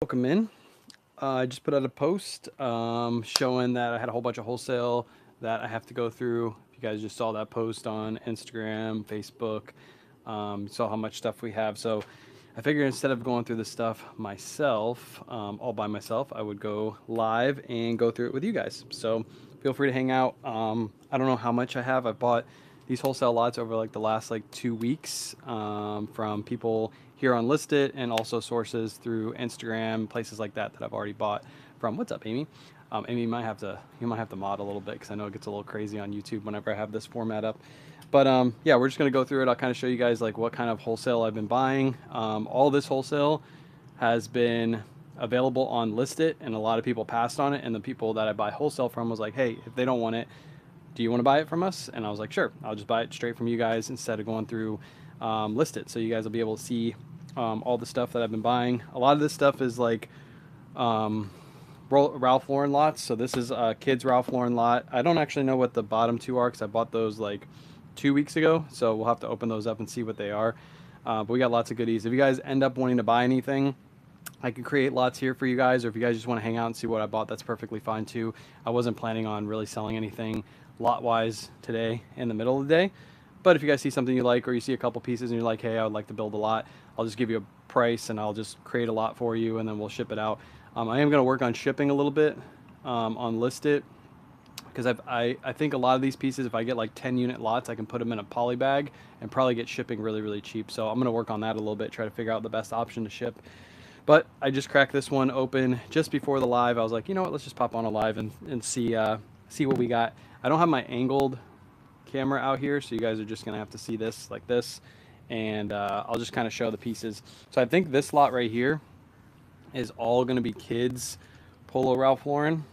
Welcome in. I just put out a post showing that I had a whole bunch of wholesale that I have to go through. If you guys just saw that post on Instagram, Facebook, saw how much stuff we have. So I figured instead of going through this stuff myself, all by myself, I would go live and go through it with you guys. So feel free to hang out. I don't know how much I have. I bought these wholesale lots over like the last like 2 weeks from people here on List It and also sources through Instagram, places like that that I've already bought from. What's up, Amy? Amy, you might have to mod a little bit because I know it gets a little crazy on YouTube whenever I have this format up. But yeah, we're just gonna go through it. I'll kind of show you guys like what kind of wholesale I've been buying. All this wholesale has been available on List It, and a lot of people passed on it. And the people that I buy wholesale from was like, hey, if they don't want it, do you want to buy it from us? And I was like, sure, I'll just buy it straight from you guys instead of going through List It. So you guys will be able to see all the stuff that I've been buying. A lot of this stuff is like Ralph Lauren lots. So this is a kids Ralph Lauren lot. I don't actually know what the bottom two are because I bought those like 2 weeks ago. So we'll have to open those up and see what they are. But we got lots of goodies. If you guys end up wanting to buy anything, I can create lots here for you guys, or if you guys just want to hang out and see what I bought, that's perfectly fine too. I wasn't planning on really selling anything lot-wise today in the middle of the day. But if you guys see something you like, or you see a couple pieces and you're like, hey, I would like to build a lot, I'll just give you a price and I'll just create a lot for you and then we'll ship it out. I am going to work on shipping a little bit on List It, because I think a lot of these pieces, if I get like 10 unit lots, I can put them in a poly bag and probably get shipping really, really cheap. So I'm going to work on that a little bit, try to figure out the best option to ship. But I just cracked this one open just before the live. I was like, you know what, let's just pop on a live and see what we got. I don't have my angled camera out here, so you guys are just going to have to see this like this. And I'll just kind of show the pieces. So I think this lot right here is all going to be kids Polo Ralph Lauren.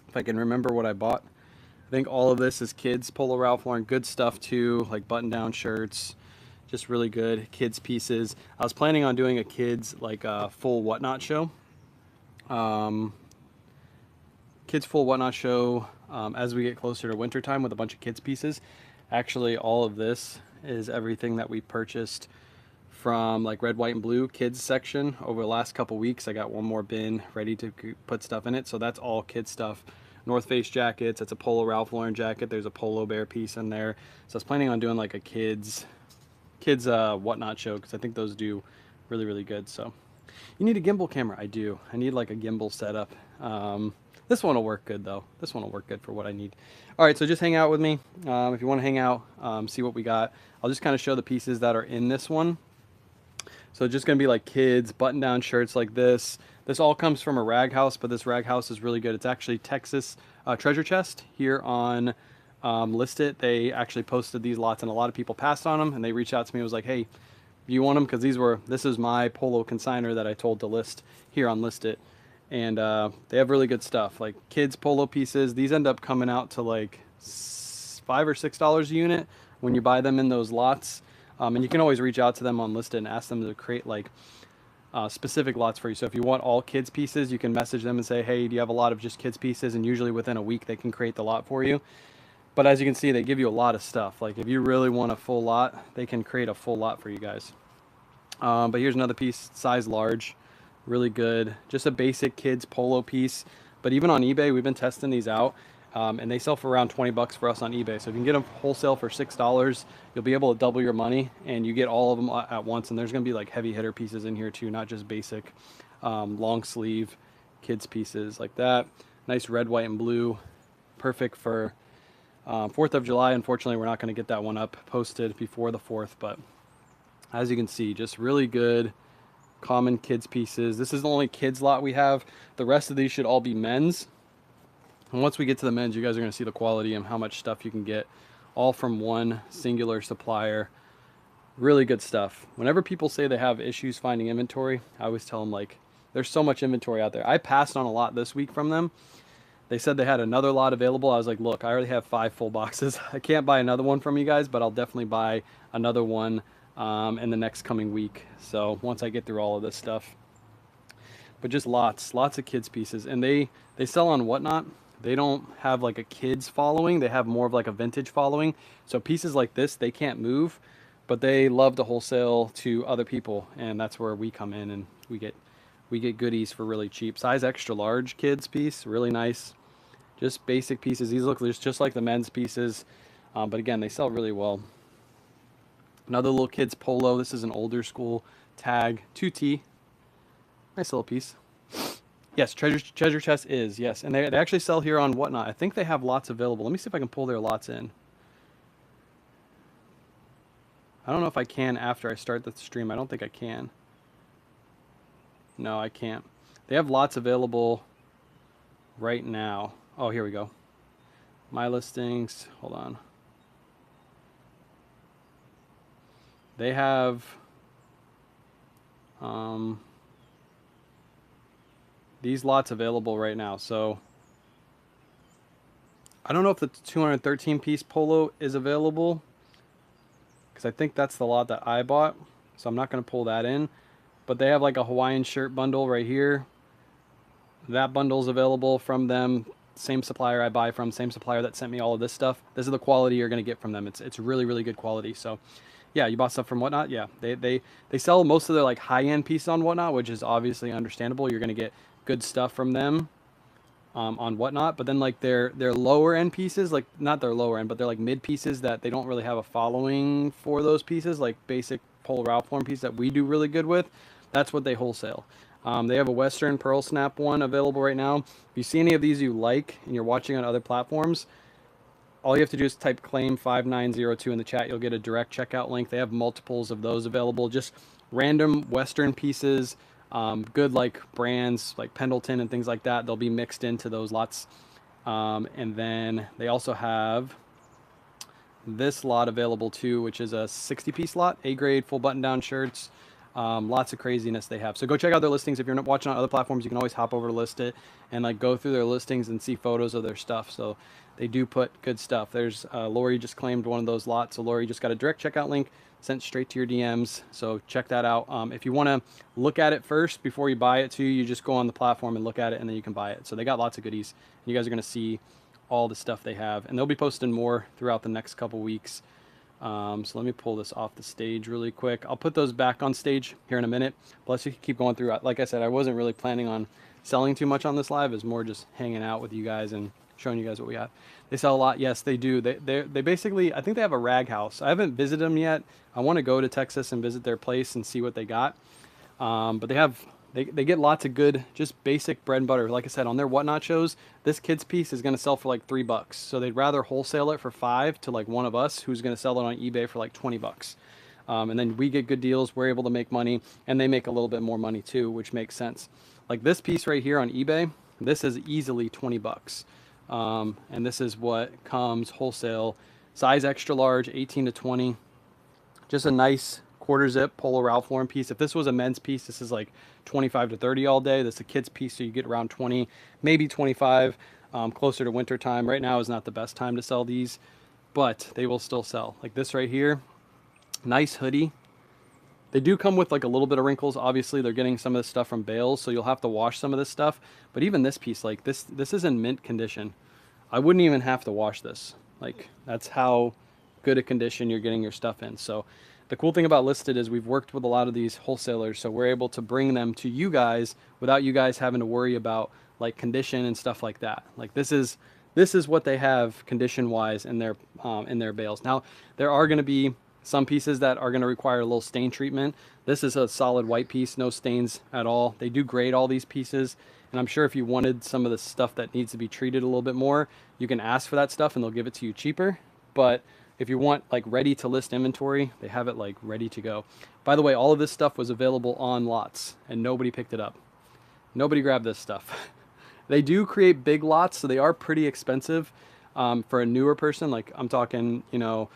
If I can remember what I bought. I think all of this is kids Polo Ralph Lauren. Good stuff too, like button-down shirts. Just really good kids pieces. I was planning on doing a kids like a full whatnot show. Kids full whatnot show as we get closer to wintertime with a bunch of kids pieces. Actually, all of this is everything that we purchased from like red, white, and blue kids section over the last couple weeks. I got one more bin ready to put stuff in it. So that's all kids stuff. North Face jackets. It's a Polo Ralph Lauren jacket. There's a Polo Bear piece in there. So I was planning on doing like a kids whatnot show because I think those do really, really good. So you need a gimbal camera. I do. I need like a gimbal setup. This one will work good though. This one will work good for what I need. All right, so just hang out with me. If you want to hang out, see what we got. I'll just kind of show the pieces that are in this one. So just gonna be like kids button-down shirts like this. This all comes from a rag house, but this rag house is really good. It's actually Texas Treasure Chest here on List It. They actually posted these lots and a lot of people passed on them, and they reached out to me and was like, hey, you want them? Because this is my Polo consigner that I told to list here on List It. And they have really good stuff, like kids polo pieces. These end up coming out to like $5 or $6 a unit when you buy them in those lots. And you can always reach out to them on List It and ask them to create like specific lots for you. So if you want all kids pieces, you can message them and say, hey, do you have a lot of just kids pieces? And usually within a week they can create the lot for you. But as you can see, they give you a lot of stuff. Like if you really want a full lot, they can create a full lot for you guys. But here's another piece, size large, really good. Just a basic kids polo piece. But even on eBay, we've been testing these out. And they sell for around 20 bucks for us on eBay. So if you can get them wholesale for $6, you'll be able to double your money and you get all of them at once. And there's going to be like heavy hitter pieces in here too, not just basic long sleeve kids pieces like that. Nice red, white, and blue. Perfect for 4th of July. Unfortunately, we're not going to get that one up posted before the 4th, but as you can see, just really good common kids pieces. This is the only kids lot we have. The rest of these should all be men's. And once we get to the men's, you guys are going to see the quality and how much stuff you can get all from one singular supplier. Really good stuff. Whenever people say they have issues finding inventory, I always tell them like, there's so much inventory out there. I passed on a lot this week from them. They said they had another lot available. I was like, look, I already have 5 full boxes. I can't buy another one from you guys, but I'll definitely buy another one in the next coming week. So once I get through all of this stuff. But just lots of kids pieces. And they sell on Whatnot. They don't have like a kids following. They have more of like a vintage following. So pieces like this, they can't move, but they love to wholesale to other people. And that's where we come in and we get we get goodies for really cheap. Size extra large kids piece, really nice. Just basic pieces. These look just like the men's pieces, but again, they sell really well. Another little kids polo. This is an older school tag, 2T. Nice little piece. Yes, treasure chest is, yes. And they actually sell here on Whatnot. I think they have lots available. Let me see if I can pull their lots in. I don't know if I can after I start the stream. I don't think I can. No, I can't. They have lots available right now. Oh, here we go. My listings. Hold on. They have these lots available right now. So I don't know if the 213 piece polo is available, because I think that's the lot that I bought. So I'm not going to pull that in. But they have like a Hawaiian shirt bundle right here. That bundle's available from them. Same supplier I buy from, same supplier that sent me all of this stuff. This is the quality you're going to get from them. It's really, really good quality. So yeah, you bought stuff from Whatnot. Yeah, they sell most of their like high-end pieces on Whatnot, which is obviously understandable. You're going to get good stuff from them on Whatnot. But then like their lower end pieces, like not their lower end, but they're like mid pieces that they don't really have a following for those pieces, like basic Polo Ralph form piece that we do really good with. That's what they wholesale. They have a Western Pearl Snap one available right now. If you see any of these you like and you're watching on other platforms, all you have to do is type claim 5902 in the chat. You'll get a direct checkout link. They have multiples of those available. Just random Western pieces, good like brands like Pendleton and things like that. They'll be mixed into those lots. And then they also have this lot available too, which is a 60-piece lot, A-grade full button-down shirts. Lots of craziness they have. So go check out their listings. If you're not watching on other platforms, you can always hop over to list it and like go through their listings and see photos of their stuff. So they do put good stuff. There's Lori just claimed one of those lots. So Lori just got a direct checkout link sent straight to your DMs. So check that out. If you want to look at it first before you buy it too, you just go on the platform and look at it and then you can buy it. So they got lots of goodies. You guys are going to see all the stuff they have, and they'll be posting more throughout the next couple weeks. So let me pull this off the stage really quick. I'll put those back on stage here in a minute. But let's just keep going through. Like I said, I wasn't really planning on selling too much on this live. It's more just hanging out with you guys and showing you guys what we have. They sell a lot. Yes, they do. They basically, I think they have a rag house. I haven't visited them yet. I want to go to Texas and visit their place and see what they got. But they get lots of good, just basic bread and butter. Like I said, on their Whatnot shows, this kid's piece is going to sell for like $3. So they'd rather wholesale it for $5 to like one of us who's going to sell it on eBay for like $20. And then we get good deals. We're able to make money, and they make a little bit more money too, which makes sense. Like this piece right here on eBay, this is easily $20. And this is what comes wholesale, size extra large, 18 to 20. Just a nice quarter zip Polo Ralph Lauren piece. If this was a men's piece, this is like 25 to 30 all day. This is a kid's piece, so you get around 20, maybe 25, closer to winter time. Right now is not the best time to sell these, but they will still sell. Like this right here, nice hoodie. They do come with like a little bit of wrinkles. Obviously, they're getting some of this stuff from bales, so you'll have to wash some of this stuff. But even this piece, like this is in mint condition. I wouldn't even have to wash this. Like that's how good a condition you're getting your stuff in. So the cool thing about Listed is we've worked with a lot of these wholesalers, so we're able to bring them to you guys without you guys having to worry about like condition and stuff like that. Like this is what they have condition wise in their bales. Now there are going to be some pieces that are going to require a little stain treatment. This is a solid white piece, no stains at all. They do grade all these pieces, and I'm sure if you wanted some of the stuff that needs to be treated a little bit more, you can ask for that stuff and they'll give it to you cheaper. But if you want like ready to list inventory, they have it like ready to go. By the way, all of this stuff was available on lots and nobody picked it up. Nobody grabbed this stuff. They do create big lots, so they are pretty expensive for a newer person. Like I'm talking, you know,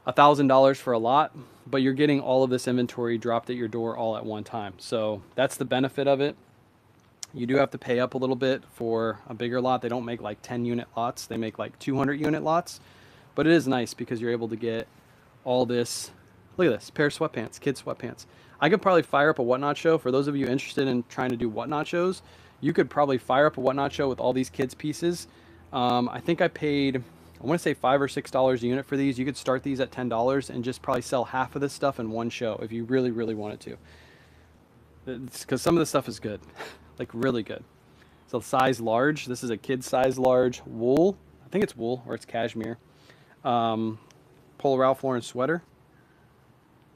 $1,000 for a lot, but you're getting all of this inventory dropped at your door all at one time. So that's the benefit of it. You do have to pay up a little bit for a bigger lot. They don't make like 10 unit lots. They make like 200 unit lots, but it is nice because you're able to get all this. Look at this pair of sweatpants, kids sweatpants. I could probably fire up a Whatnot show. For those of you interested in trying to do Whatnot shows, you could probably fire up a Whatnot show with all these kids pieces. I think I paid, I want to say $5 or $6 a unit for these. You could start these at $10 and just probably sell half of this stuff in one show if you really, really wanted to. It's because some of the stuff is good, like really good. So size large. This is a kid size large wool. I think it's wool or it's cashmere. Polo Ralph Lauren sweater.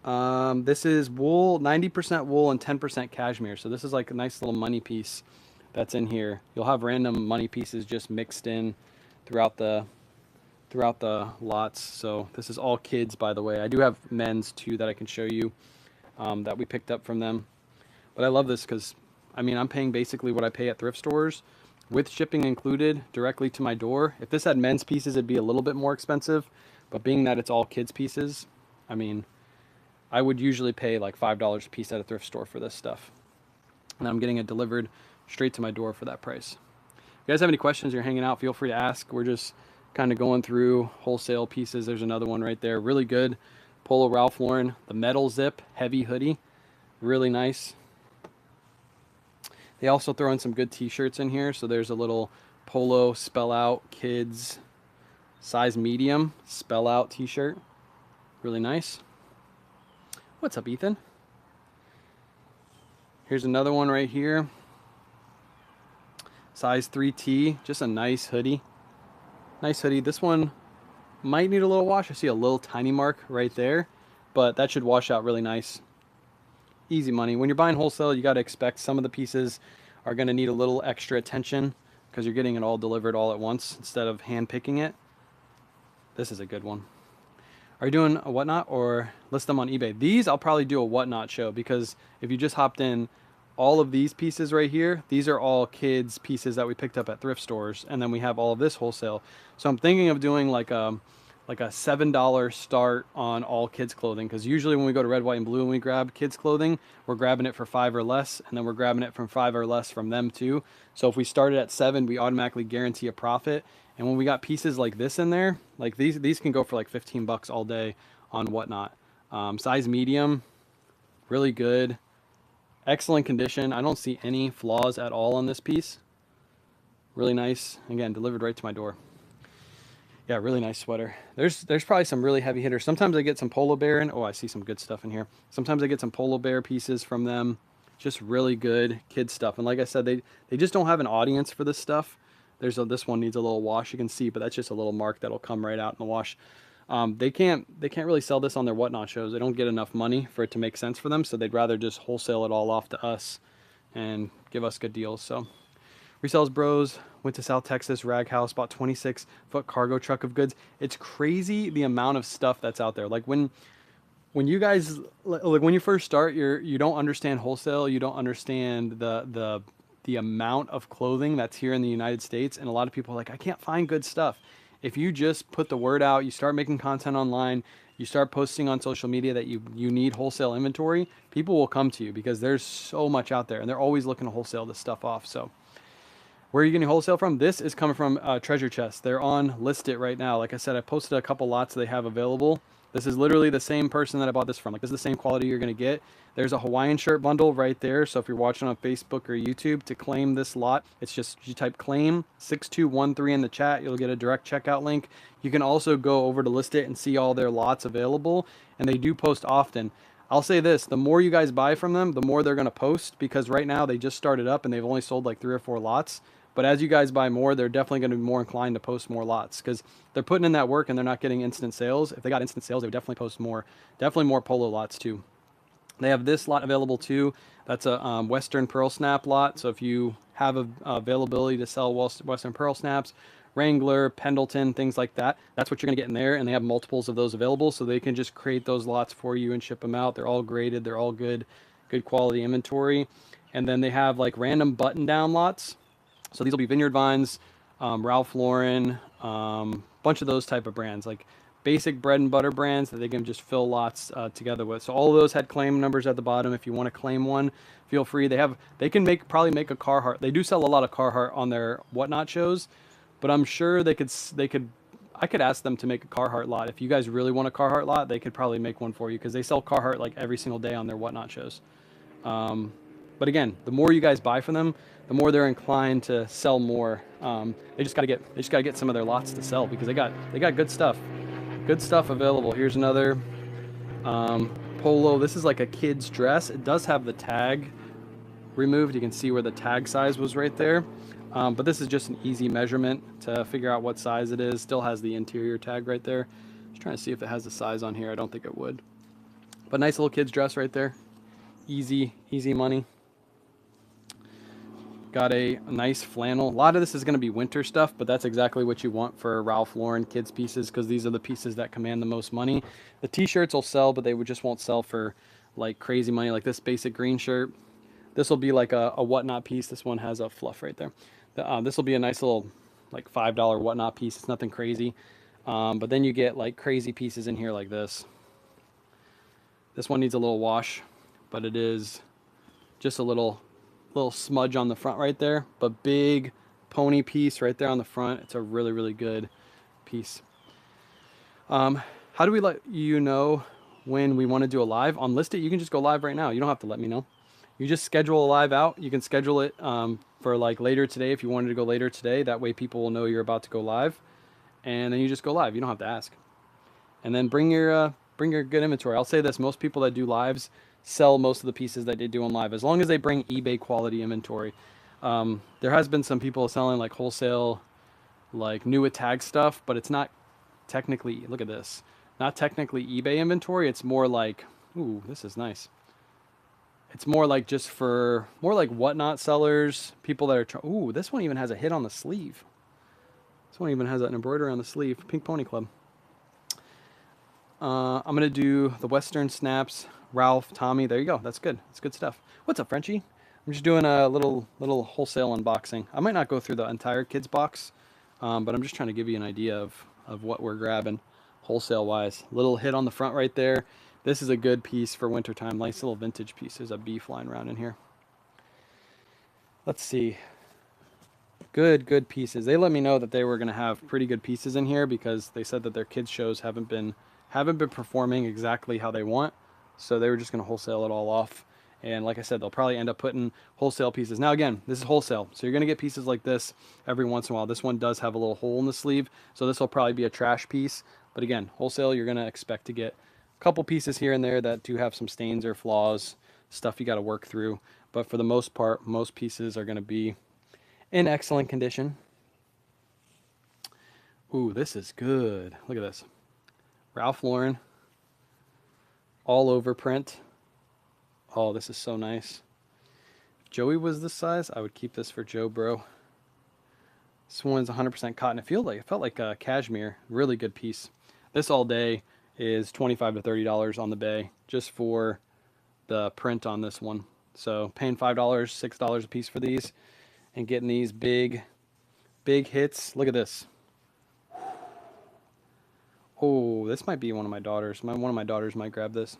This is wool, 90% wool and 10% cashmere. So this is like a nice little money piece that's in here. You'll have random money pieces just mixed in throughout the lots. So this is all kids, by the way. I do have men's too that I can show you that we picked up from them. But I love this because, I mean, I'm paying basically what I pay at thrift stores with shipping included directly to my door. If this had men's pieces, it'd be a little bit more expensive. But being that it's all kids pieces, I mean, I would usually pay like $5 a piece at a thrift store for this stuff. And I'm getting it delivered straight to my door for that price. If you guys have any questions, you're hanging out, feel free to ask. We're just kind of going through wholesale pieces. There's another one right there. Really good. Polo Ralph Lauren, the metal zip, heavy hoodie. Really nice. They also throw in some good t-shirts in here. So there's a little Polo spell out kids size medium spell out t-shirt. Really nice. What's up, Ethan? Here's another one right here. Size 3T, just a nice hoodie. Nice hoodie. This one might need a little wash. I see a little tiny mark right there, but that should wash out really nice. Easy money. When you're buying wholesale, you got to expect some of the pieces are going to need a little extra attention because you're getting it all delivered all at once instead of hand picking it. This is a good one. Are you doing a whatnot or list them on eBay? These I'll probably do a whatnot show because if you just hopped in, all of these pieces right here, these are all kids pieces that we picked up at thrift stores, and then we have all of this wholesale. So I'm thinking of doing like a $7 start on all kids clothing, because usually when we go to Red, White, and Blue and we grab kids clothing, we're grabbing it for $5 or less, and then we're grabbing it from $5 or less from them too. So if we started at $7, we automatically guarantee a profit. And when we got pieces like this in there, like these can go for like 15 bucks all day on whatnot. Size medium, really good, excellent condition. I don't see any flaws at all on this piece. Really nice. Again, delivered right to my door. Yeah, really nice sweater. There's probably some really heavy hitters. Sometimes I get some Polo Bear, and oh, I see some good stuff in here. Sometimes I get some Polo Bear pieces from them. Just really good kid stuff. And like I said, they just don't have an audience for this stuff. This one needs a little wash, you can see, but that's just a little mark that'll come right out in the wash. They can't really sell this on their whatnot shows. They don't get enough money for it to make sense for them, so they'd rather just wholesale it all off to us and give us good deals. So Resells Bros went to South Texas Rag House, bought 26-foot cargo truck of goods. It's crazy the amount of stuff that's out there. Like when you guys, like when you first start, you don't understand wholesale, you don't understand the amount of clothing that's here in the United States, and a lot of people are like, I can't find good stuff. If you just put the word out, you start making content online, you start posting on social media that you need wholesale inventory, people will come to you because there's so much out there, and they're always looking to wholesale this stuff off. So where are you getting wholesale from? This is coming from Treasure Chest. They're on List It right now. Like I said, I posted a couple lots they have available. This is literally the same person that I bought this from. Like, this is the same quality you're going to get. There's a Hawaiian shirt bundle right there. So if you're watching on Facebook or YouTube, to claim this lot, it's just, you type claim 6213 in the chat. You'll get a direct checkout link. You can also go over to List It and see all their lots available. And they do post often. I'll say this, the more you guys buy from them, the more they're going to post, because right now they just started up and they've only sold like 3 or 4 lots. But as you guys buy more, they're definitely going to be more inclined to post more lots because they're putting in that work and they're not getting instant sales. If they got instant sales, they would definitely post more. Definitely more Polo lots too. They have this lot available too. That's a Western Pearl Snap lot. So if you have availability to sell Western Pearl Snaps, Wrangler, Pendleton, things like that, that's what you're going to get in there. And they have multiples of those available. So they can just create those lots for you and ship them out. They're all graded. They're all good quality inventory. And then they have like random button down lots. So these will be Vineyard Vines, Ralph Lauren, bunch of those type of brands, like basic bread and butter brands that they can just fill lots together with. So all of those had claim numbers at the bottom. If you want to claim one, feel free. They can probably make a Carhartt. They do sell a lot of Carhartt on their whatnot shows, but I'm sure I could ask them to make a Carhartt lot. If you guys really want a Carhartt lot, they could probably make one for you because they sell Carhartt like every single day on their whatnot shows. But again, the more you guys buy from them, the more they're inclined to sell more. They just gotta get some of their lots to sell because they got good stuff available. Here's another Polo. This is like a kid's dress. It does have the tag removed. You can see where the tag size was right there. But this is just an easy measurement to figure out what size it is. Still has the interior tag right there. Just trying to see if it has the size on here. I don't think it would. But nice little kid's dress right there. Easy money. Got a nice flannel. A lot of this is going to be winter stuff, but that's exactly what you want for Ralph Lauren kids pieces, because these are the pieces that command the most money. The t-shirts will sell, but they just won't sell for like crazy money. Like this basic green shirt, this will be like a whatnot piece. This one has a fluff right there. This will be a nice little like $5 whatnot piece. It's nothing crazy. But then you get like crazy pieces in here like this. This one needs a little wash, but it is just a little smudge on the front right there, but big pony piece right there on the front. It's a really good piece. How do we let you know when we want to do a live? On List It, you can just go live right now. You don't have to let me know. You just schedule a live out. You can schedule it for like later today if you wanted to go later today. That way people will know you're about to go live, and then you just go live. You don't have to ask. And then bring your good inventory. I'll say this: most people that do lives sell most of the pieces that they do on live, as long as they bring eBay quality inventory. There has been some people selling like wholesale, like new at tag stuff, but it's not technically, look at this, not technically eBay inventory. It's more like, ooh, this is nice. It's more like just for more like whatnot sellers, people that are ooh, this one even has a hit on the sleeve. This one even has an embroidery on the sleeve. Pink Pony Club. I'm gonna do the Western Snaps, Ralph, Tommy. There you go. That's good. That's good stuff. What's up, Frenchie? I'm just doing a little wholesale unboxing. I might not go through the entire kids box, but I'm just trying to give you an idea of what we're grabbing wholesale wise. Little hit on the front right there. This is a good piece for wintertime. Nice little vintage piece. There's a bee flying around in here. Let's see. Good pieces. They let me know that they were gonna have pretty good pieces in here because they said that their kids shows haven't been performing exactly how they want, so they were just going to wholesale it all off. And like I said, they'll probably end up putting wholesale pieces. Now again, this is wholesale, so you're going to get pieces like this every once in a while. This one does have a little hole in the sleeve, so this will probably be a trash piece. But again, wholesale, you're going to expect to get a couple pieces here and there that do have some stains or flaws, stuff you got to work through. But for the most part, most pieces are going to be in excellent condition. Ooh, this is good. Look at this. Ralph Lauren, all over print. Oh, this is so nice. If Joey was this size, I would keep this for Joe, bro. This one's 100% cotton. It felt like a cashmere. Really good piece. This all day is $25 to $30 on the bay just for the print on this one. So paying $5, $6 a piece for these and getting these big hits. Look at this. Oh, this might be one of my daughters. One of my daughters might grab this.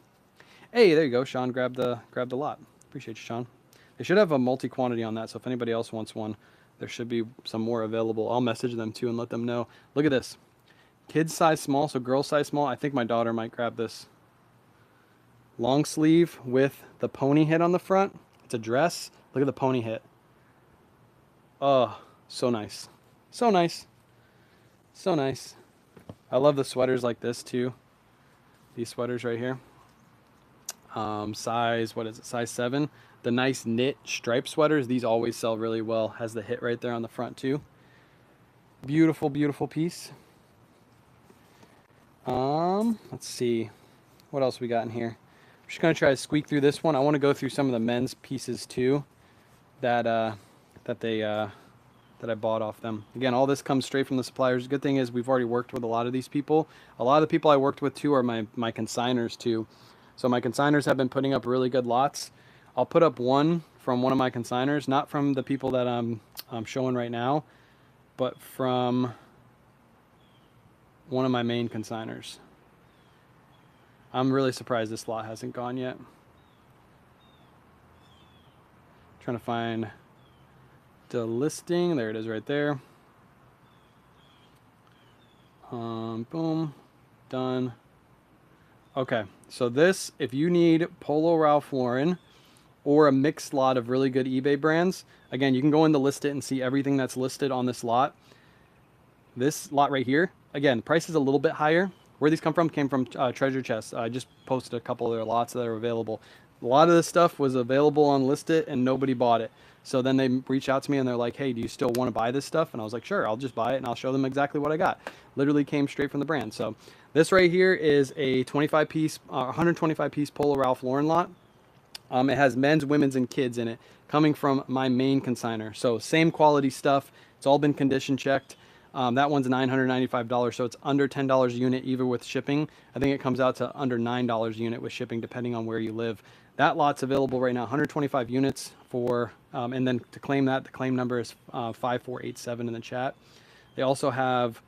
Hey, there you go. Sean grabbed the lot. Appreciate you, Sean. They should have a multi-quantity on that, so if anybody else wants one, there should be some more available. I'll message them too and let them know. Look at this. Kids size small, so girl size small. I think my daughter might grab this. Long sleeve with the pony hit on the front. It's a dress. Look at the pony hit. Oh, so nice. So nice. So nice. I love the sweaters like this too. These sweaters right here. Size, what is it? Size 7. The nice knit stripe sweaters. These always sell really well. Has the hit right there on the front too. Beautiful, beautiful piece. Let's see. What else we got in here? I'm just gonna try to squeak through this one. I want to go through some of the men's pieces too. That I bought off them. Again, all this comes straight from the suppliers. The good thing is we've already worked with a lot of these people. A lot of the people I worked with too are my consigners too. So my consigners have been putting up really good lots. I'll put up one from one of my consigners, not from the people that I'm showing right now, but from one of my main consigners. I'm really surprised this lot hasn't gone yet. Trying to find the listing. There it is right there. Boom. Done. Okay, so this, if you need Polo Ralph Lauren or a mixed lot of really good eBay brands, again, you can go into List It and see everything that's listed on this lot. This lot right here, again, price is a little bit higher. Where these come from came from Treasure Chest. I just posted a couple of their lots that are available. A lot of this stuff was available on Listed and nobody bought it. So then they reach out to me and they're like, hey, do you still want to buy this stuff? And I was like, sure, I'll just buy it and I'll show them exactly what I got. Literally came straight from the brand. So this right here is a 25 piece, 125 piece Polo Ralph Lauren lot. It has men's, women's, and kids in it, coming from my main consigner. So same quality stuff. It's all been condition checked. That one's $995, so it's under $10 a unit, even with shipping. I think it comes out to under $9 a unit with shipping, depending on where you live. That lot's available right now, 125 units for, and then to claim that, the claim number is 5487 in the chat. They also have,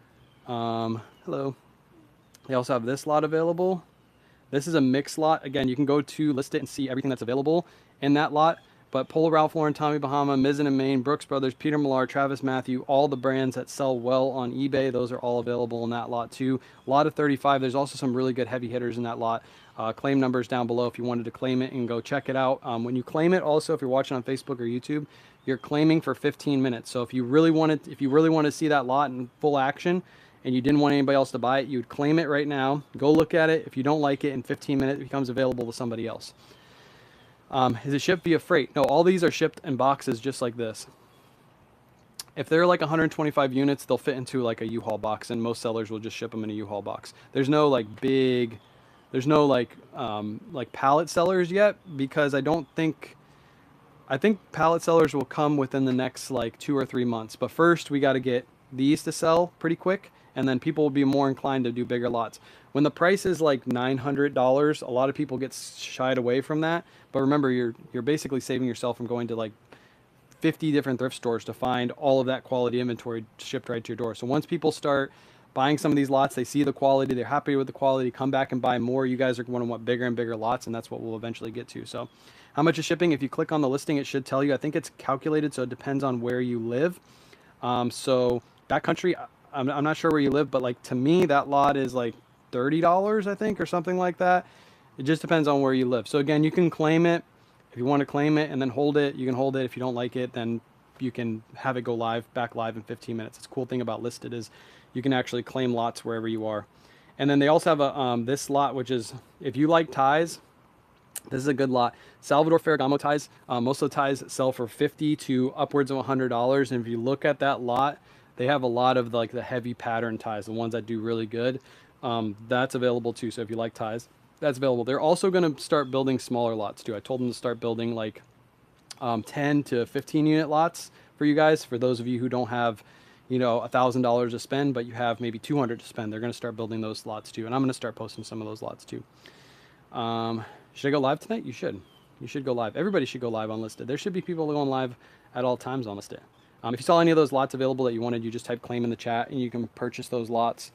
hello. They also have this lot available. This is a mixed lot. Again, you can go to List It and see everything that's available in that lot. But Polo Ralph Lauren, Tommy Bahama, Mizzen and Main, Brooks Brothers, Peter Millar, Travis Matthew, all the brands that sell well on eBay, those are all available in that lot too. A lot of 35. There's also some really good heavy hitters in that lot. Claim numbers down below if you wanted to claim it and go check it out. When you claim it, also if you're watching on Facebook or YouTube, you're claiming for 15 minutes. So if you really want to see that lot in full action, and you didn't want anybody else to buy it, you'd claim it right now. Go look at it. If you don't like it, in 15 minutes, it becomes available to somebody else. Is it shipped via freight? No, all these are shipped in boxes just like this. If they're like 125 units, they'll fit into like a U-Haul box, and most sellers will just ship them in a U-Haul box. There's no like big, there's no like pallet sellers yet, because I think pallet sellers will come within the next like 2 or 3 months. But first we got to get these to sell pretty quick, and then people will be more inclined to do bigger lots. When the price is like $900, a lot of people get shied away from that. But remember, you're basically saving yourself from going to like 50 different thrift stores to find all of that quality inventory shipped right to your door. So once people start buying some of these lots, they see the quality, they're happy with the quality, come back and buy more. You guys are going to want bigger and bigger lots, and that's what we'll eventually get to. So how much is shipping? If you click on the listing, it should tell you. I think it's calculated, so it depends on where you live. So backcountry, I'm not sure where you live, but like to me, that lot is like $30, I think, or something like that. It just depends on where you live. So again, you can claim it. If you want to claim it and then hold it, you can hold it. If you don't like it, then you can have it go live, back live in 15 minutes. It's a cool thing about Listed is you can actually claim lots wherever you are. And then they also have a this lot, which is, if you like ties, this is a good lot. Salvador Ferragamo ties. Most of the ties sell for $50 to upwards of $100. And if you look at that lot, they have a lot of like the heavy pattern ties, the ones that do really good. That's available too. So if you like ties, that's available. They're also going to start building smaller lots too. I told them to start building like 10 to 15 unit lots for you guys. For those of you who don't have, you know, $1,000 to spend, but you have maybe 200 to spend, they're going to start building those lots too. And I'm going to start posting some of those lots too. Should I go live tonight? You should. You should go live. Everybody should go live on Listed. There should be people going live at all times on Listed. If you saw any of those lots available that you wanted, you just type claim in the chat and you can purchase those lots.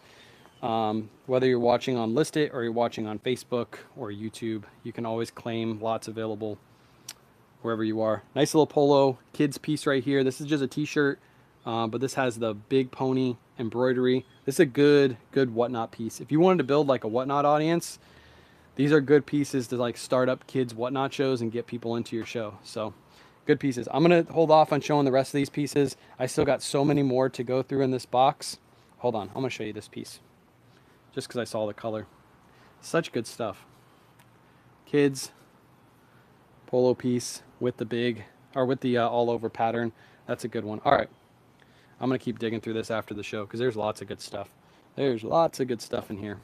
Whether you're watching on Listed or you're watching on Facebook or YouTube, you can always claim lots available wherever you are. Nice little polo kids piece right here. This is just a t-shirt, but this has the big pony embroidery. This is a good whatnot piece. If you wanted to build like a whatnot audience, these are good pieces to like start up kids whatnot shows and get people into your show. So good pieces. I'm going to hold off on showing the rest of these pieces. I still got so many more to go through in this box. Hold on. I'm going to show you this piece just because I saw the color. Such good stuff. Kids polo piece with the big, or with the all over pattern. That's a good one. All right. I'm going to keep digging through this after the show because there's lots of good stuff. There's lots of good stuff in here.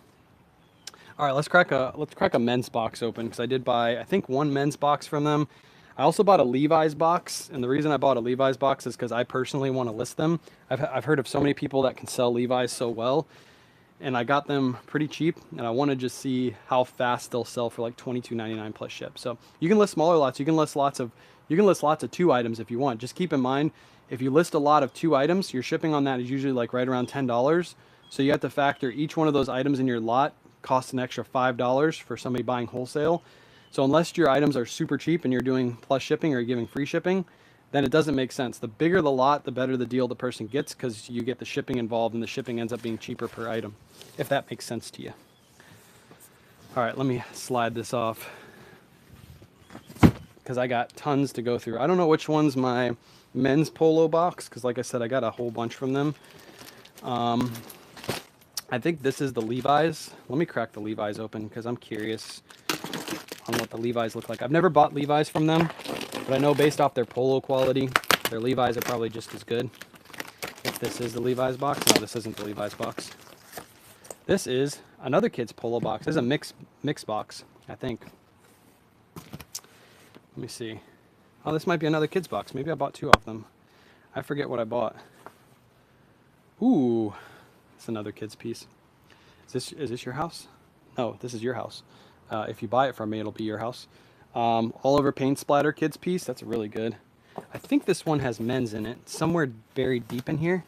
All right, let's crack a men's box open because I did buy, I think, one men's box from them. I also bought a Levi's box, and the reason I bought a Levi's box is because I personally want to list them. I've heard of so many people that can sell Levi's so well, and I got them pretty cheap, and I want to just see how fast they'll sell for like $22.99 plus ship. So you can list smaller lots. You can list lots of 2 items if you want. Just keep in mind, if you list a lot of 2 items, your shipping on that is usually like right around $10. So you have to factor each one of those items in your lot costs an extra $5 for somebody buying wholesale. So unless your items are super cheap and you're doing plus shipping or you're giving free shipping, then it doesn't make sense. The bigger the lot, the better the deal the person gets because you get the shipping involved and the shipping ends up being cheaper per item, if that makes sense to you. All right, let me slide this off because I got tons to go through. I don't know which one's my men's polo box because like I said, I got a whole bunch from them. I think this is the Levi's. Let me crack the Levi's open because I'm curious. on what the Levi's look like. I've never bought Levi's from them, but I know based off their polo quality, their Levi's are probably just as good. If this is the Levi's box. No, this isn't the Levi's box. This is another kid's polo box. This is a mix box, I think. Let me see. Oh, this might be another kid's box. Maybe I bought two of them. I forget what I bought. Ooh, it's another kid's piece. Is this your house? No, this is your house. If you buy it from me, it'll be your house. All over paint splatter kids piece. That's really good. I think this one has men's in it. Somewhere buried deep in here.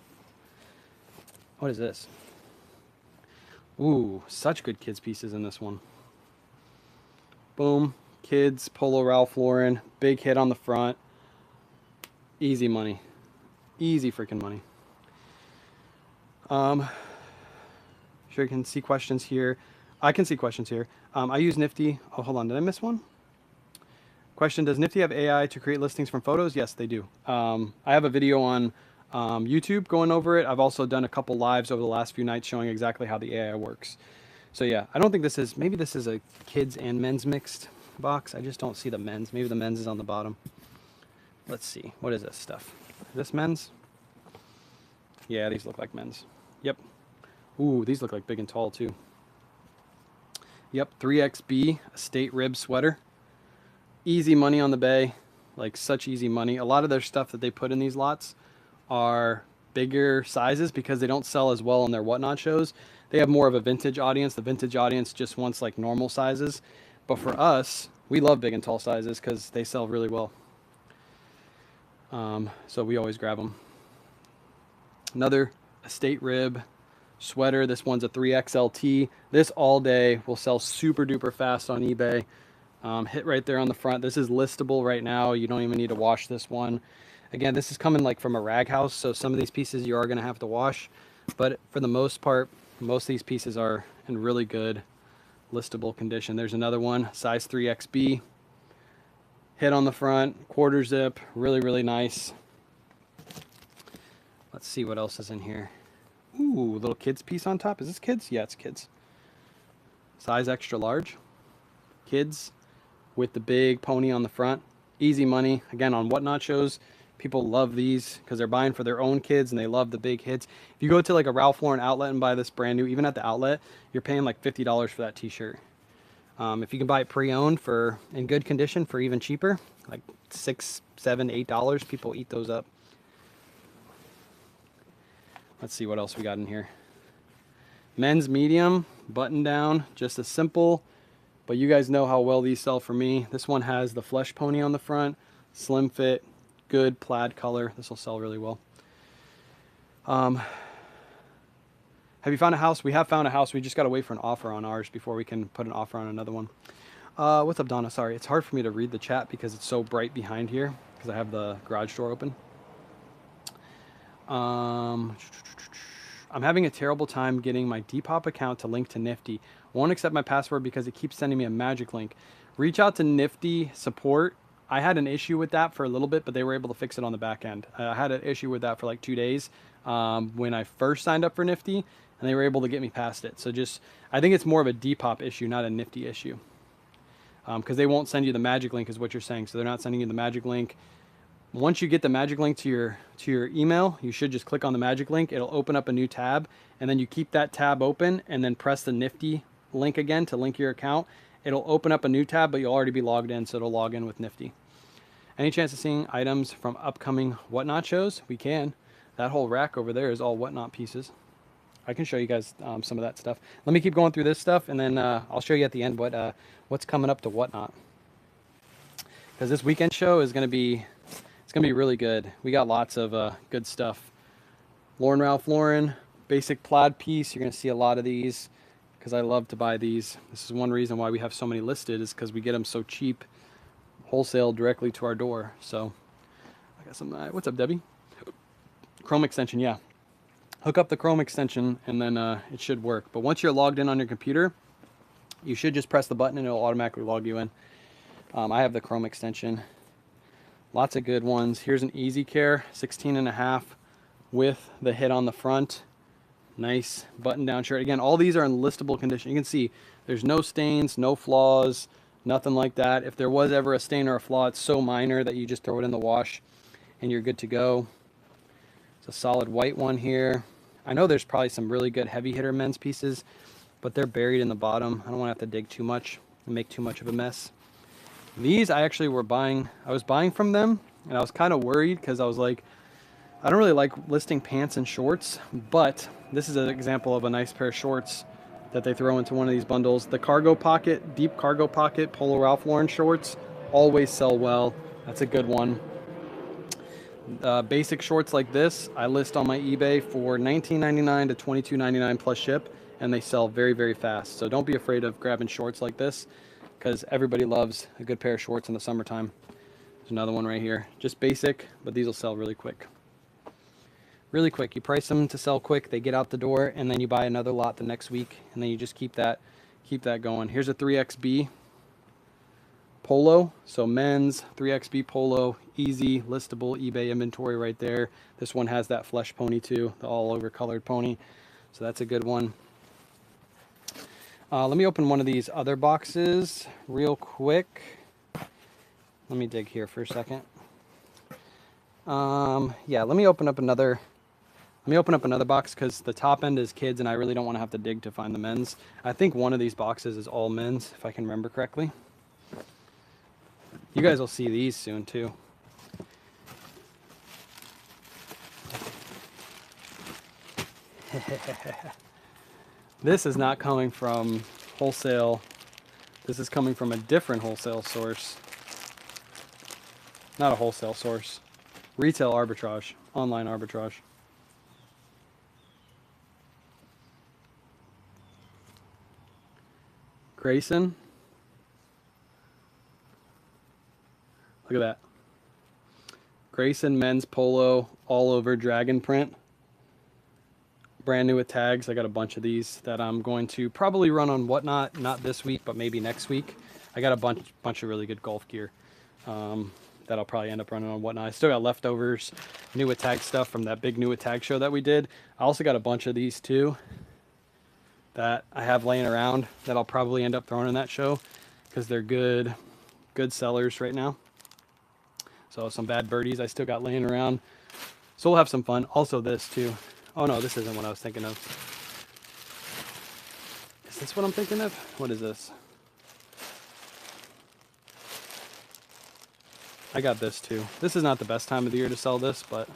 What is this? Ooh, such good kids pieces in this one. Boom. Kids, Polo Ralph Lauren. Big hit on the front. Easy money. Easy freaking money. Sure you can see questions here. I can see questions here. I use Nifty. Oh, hold on. Did I miss one? Question, does Nifty have AI to create listings from photos? Yes, they do. I have a video on YouTube going over it. I've also done a couple lives over the last few nights showing exactly how the AI works. So yeah, I don't think this is, maybe this is a kids and men's mixed box. I just don't see the men's. Maybe the men's is on the bottom. Let's see. What is this stuff? Is this men's? Yeah, these look like men's. Yep. Ooh, these look like big and tall too. Yep, 3XB estate rib sweater. Easy money on the bay, like such easy money. A lot of their stuff that they put in these lots are bigger sizes because they don't sell as well on their whatnot shows. They have more of a vintage audience. The vintage audience just wants like normal sizes. But for us, we love big and tall sizes because they sell really well. So we always grab them. Another estate rib sweater. This one's a 3XLT. This all day will sell super duper fast on eBay. Hit right there on the front. This is listable right now. You don't even need to wash this one. Again, this is coming like from a rag house, so some of these pieces you are going to have to wash, but for the most part, most of these pieces are in really good listable condition. There's another one, size 3XB. Hit on the front, quarter zip, really, really nice. Let's see what else is in here. Ooh, little kids piece on top. Is this kids? Yeah, it's kids. Size extra large. Kids with the big pony on the front. Easy money. Again, on whatnot shows, people love these because they're buying for their own kids and they love the big hits. If you go to like a Ralph Lauren outlet and buy this brand new, even at the outlet, you're paying like $50 for that t-shirt. If you can buy it pre-owned for in good condition for even cheaper, like $6, $7, $8, people eat those up. Let's see what else we got in here. Men's medium, button down, just a simple, but you guys know how well these sell for me. This one has the flesh pony on the front, slim fit, good plaid color. This will sell really well. Have you found a house? We have found a house. We just got to wait for an offer on ours before we can put an offer on another one. What's up, Donna? Sorry, it's hard for me to read the chat because it's so bright behind here because I have the garage door open. I'm having a terrible time getting my Depop account to link to Nifty. Won't accept my password because it keeps sending me a magic link. Reach out to Nifty support. I had an issue with that for a little bit, but they were able to fix it on the back end. I had an issue with that for like 2 days when I first signed up for Nifty, and they were able to get me past it. So just, I think it's more of a Depop issue, not a Nifty issue. Because they won't send you the magic link is what you're saying. So they're not sending you the magic link. Once you get the magic link to your email, you should just click on the magic link. It'll open up a new tab, and then you keep that tab open and then press the Nifty link again to link your account. It'll open up a new tab, but you'll already be logged in, so it'll log in with Nifty. Any chance of seeing items from upcoming whatnot shows? We can. That whole rack over there is all whatnot pieces. I can show you guys some of that stuff. Let me keep going through this stuff, and then I'll show you at the end what's coming up to whatnot. Because this weekend show is going to be, it's going to be really good. We got lots of good stuff. Ralph Lauren, basic plaid piece. You're going to see a lot of these because I love to buy these. This is one reason why we have so many listed is because we get them so cheap, wholesale directly to our door. So I got some, what's up, Debbie? Chrome extension, yeah. Hook up the Chrome extension and then it should work. But once you're logged in on your computer, you should just press the button and it'll automatically log you in. I have the Chrome extension. Lots of good ones. Here's an Easy Care 16.5 with the hit on the front. Nice button down shirt. Again, all these are in listable condition. You can see there's no stains, no flaws, Nothing like that. If there was ever a stain or a flaw, it's so minor that you just throw it in the wash and you're good to go. It's a solid white one here. I know there's probably some really good heavy hitter men's pieces, but they're buried in the bottom. I don't want to have to dig too much and make too much of a mess. These I actually I was buying from them, and I was kind of worried because I was like, I don't really like listing pants and shorts, but this is an example of a nice pair of shorts that they throw into one of these bundles. The cargo pocket, deep cargo pocket, Polo Ralph Lauren shorts always sell well. That's a good one. Basic shorts like this, I list on my eBay for $19.99 to $22.99 plus ship, and they sell very, very fast. So don't be afraid of grabbing shorts like this, because everybody loves a good pair of shorts in the summertime. There's another one right here. Just basic, but these will sell really quick. Really quick. You price them to sell quick, they get out the door, and then you buy another lot the next week, and then you just keep that going. Here's a 3XB Polo. So men's 3XB Polo, easy listable eBay inventory right there. This one has that flesh pony too, the all over colored pony. So that's a good one. Let me open one of these other boxes real quick. Let me dig here for a second. Yeah, let me open up another box because the top end is kids and I really don't want to have to dig to find the men's. I think one of these boxes is all men's, if I can remember correctly. You guys will see these soon too. This is not coming from Wholesale. This is coming from a different wholesale source. Not a wholesale source. Retail arbitrage, online arbitrage. Grayson. Look at that. Grayson men's polo, all over dragon print. Brand new with tags. I got a bunch of these that I'm going to probably run on Whatnot, not this week, but maybe next week. I got a bunch of really good golf gear that I'll probably end up running on Whatnot. I still got leftovers, new with tag stuff from that big new with tag show that we did. I also got a bunch of these too that I have laying around that I'll probably end up throwing in that show because they're good sellers right now. So some bad birdies I still got laying around. So we'll have some fun. Also this too. Oh no, this isn't what I was thinking of. Is this what I'm thinking of? What is this? I got this too. This is not the best time of the year to sell this, but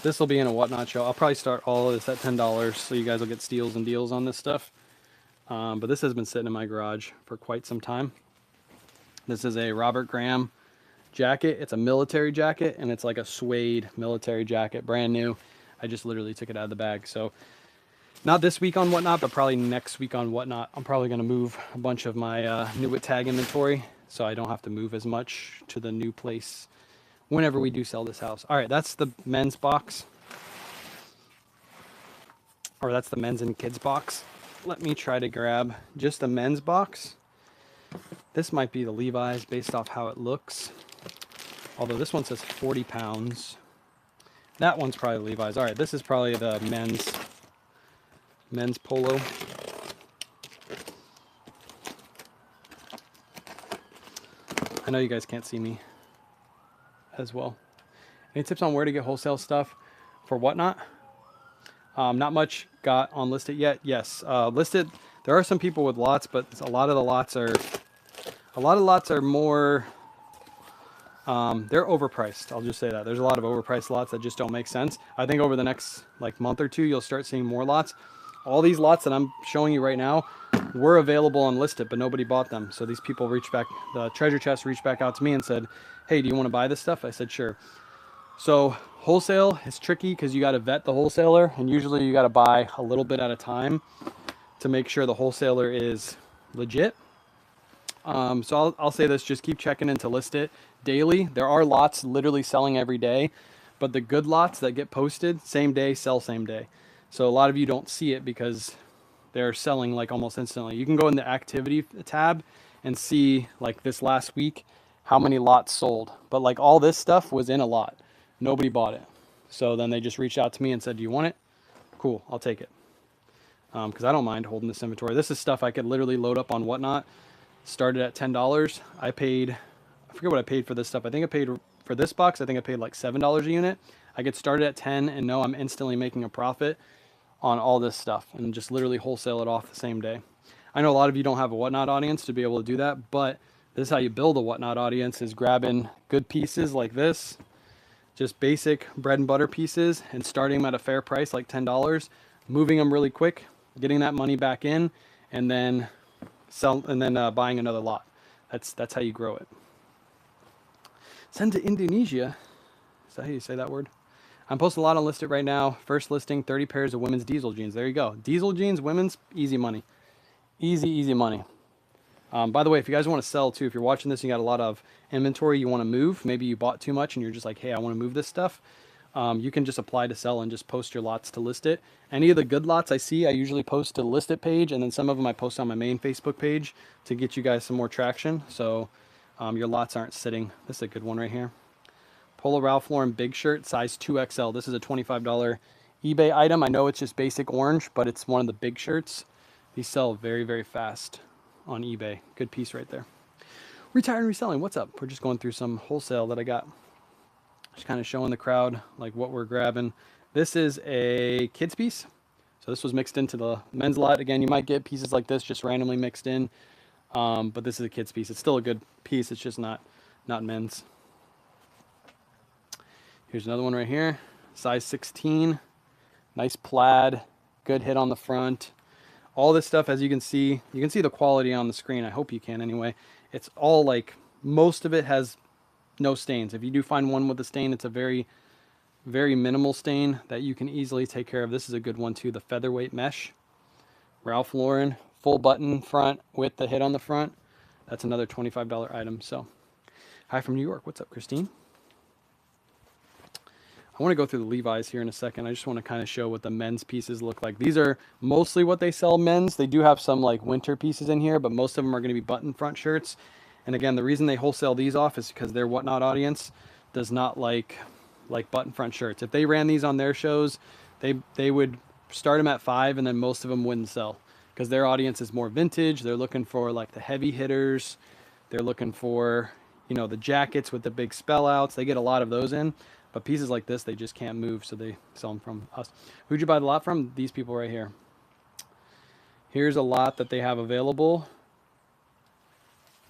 this will be in a Whatnot show. I'll probably start all of this at $10 so you guys will get steals and deals on this stuff. But this has been sitting in my garage for quite some time. This is a Robert Graham jacket. It's a military jacket, and it's like a suede military jacket, brand new. I just literally took it out of the bag. So not this week on Whatnot, but probably next week on Whatnot. I'm probably going to move a bunch of my new with tag inventory so I don't have to move as much to the new place whenever we do sell this house. All right, that's the men's box. Or that's the men's and kids box. Let me try to grab just the men's box. This might be the Levi's based off how it looks. Although this one says 40 pounds. That one's probably Levi's. All right, this is probably the men's polo. I know you guys can't see me as well. Any tips on where to get wholesale stuff for Whatnot? Not much got on listed yet. Yes, listed. There are some people with lots, but a lot of the lots are more. They're overpriced. I'll just say that. There's a lot of overpriced lots that just don't make sense. I think over the next month or two, you'll start seeing more lots. All these lots that I'm showing you right now were available and listed, but nobody bought them. So these people reached back, the treasure chest reached back out to me and said, hey, do you want to buy this stuff? I said, sure. So wholesale is tricky because you got to vet the wholesaler, and usually you got to buy a little bit at a time to make sure the wholesaler is legit. So I'll say this, just keep checking in to list it daily. There are lots literally selling every day, but the good lots that get posted same day sell same day. So a lot of you don't see it because they're selling like almost instantly. You can go in the activity tab and see like this last week how many lots sold, but like all this stuff was in a lot. Nobody bought it. So then they just reached out to me and said, do you want it? Cool, I'll take it. because I don't mind holding this inventory. This is stuff I could literally load up on Whatnot. Started at $10. I forget what I paid for this stuff. I think I paid for this box, I think I paid like $7 a unit. I get started at 10 and know I'm instantly making a profit on all this stuff and just literally wholesale it off the same day. I know a lot of you don't have a Whatnot audience to be able to do that, but this is how you build a Whatnot audience, is grabbing good pieces like this, just basic bread and butter pieces, and starting them at a fair price like $10, moving them really quick, getting that money back in, and then buying another lot. That's how you grow it. Send to Indonesia. Is that how you say that word? I'm posting a lot on Listed right now. First listing, 30 pairs of women's diesel jeans. There you go. Diesel jeans, women's, easy money. Easy money. By the way, if you guys want to sell too, if you're watching this and you got a lot of inventory you want to move, maybe you bought too much and you're just like, hey, I want to move this stuff. You can just apply to sell and just post your lots to list it. Any of the good lots I see, I usually post to the list it page, and then some of them I post on my main Facebook page to get you guys some more traction. So your lots aren't sitting. This is a good one right here. Polo Ralph Lauren big shirt, size 2XL. This is a $25 eBay item. I know it's just basic orange, but it's one of the big shirts. These sell very fast on eBay. Good piece right there. Retired and reselling. What's up? We're just going through some wholesale that I got. Just kind of showing the crowd like what we're grabbing. This is a kids piece. So this was mixed into the men's lot. Again, you might get pieces like this just randomly mixed in. But this is a kids piece. It's still a good piece. It's just not men's. Here's another one right here. Size 16. Nice plaid. Good hit on the front. All this stuff, as you can see the quality on the screen. I hope you can anyway. It's all like, most of it has no stains. If you do find one with a stain, it's a very minimal stain that you can easily take care of. This is a good one too, the featherweight mesh. Ralph Lauren, full button front with the hit on the front. That's another $25 item. So, hi from New York. What's up, Christine? I want to go through the Levi's here in a second. I just want to kind of show what the men's pieces look like. These are mostly what they sell men's. They do have some like winter pieces in here, but most of them are going to be button front shirts. And again, the reason they wholesale these off is because their Whatnot audience does not like button front shirts. If they ran these on their shows, they would start them at $5 and then most of them wouldn't sell because their audience is more vintage. They're looking for like the heavy hitters. They're looking for, you know, the jackets with the big spell outs. They get a lot of those in. But pieces like this, they just can't move, so they sell them from us. Who'd you buy the lot from? These people right here. Here's a lot that they have available.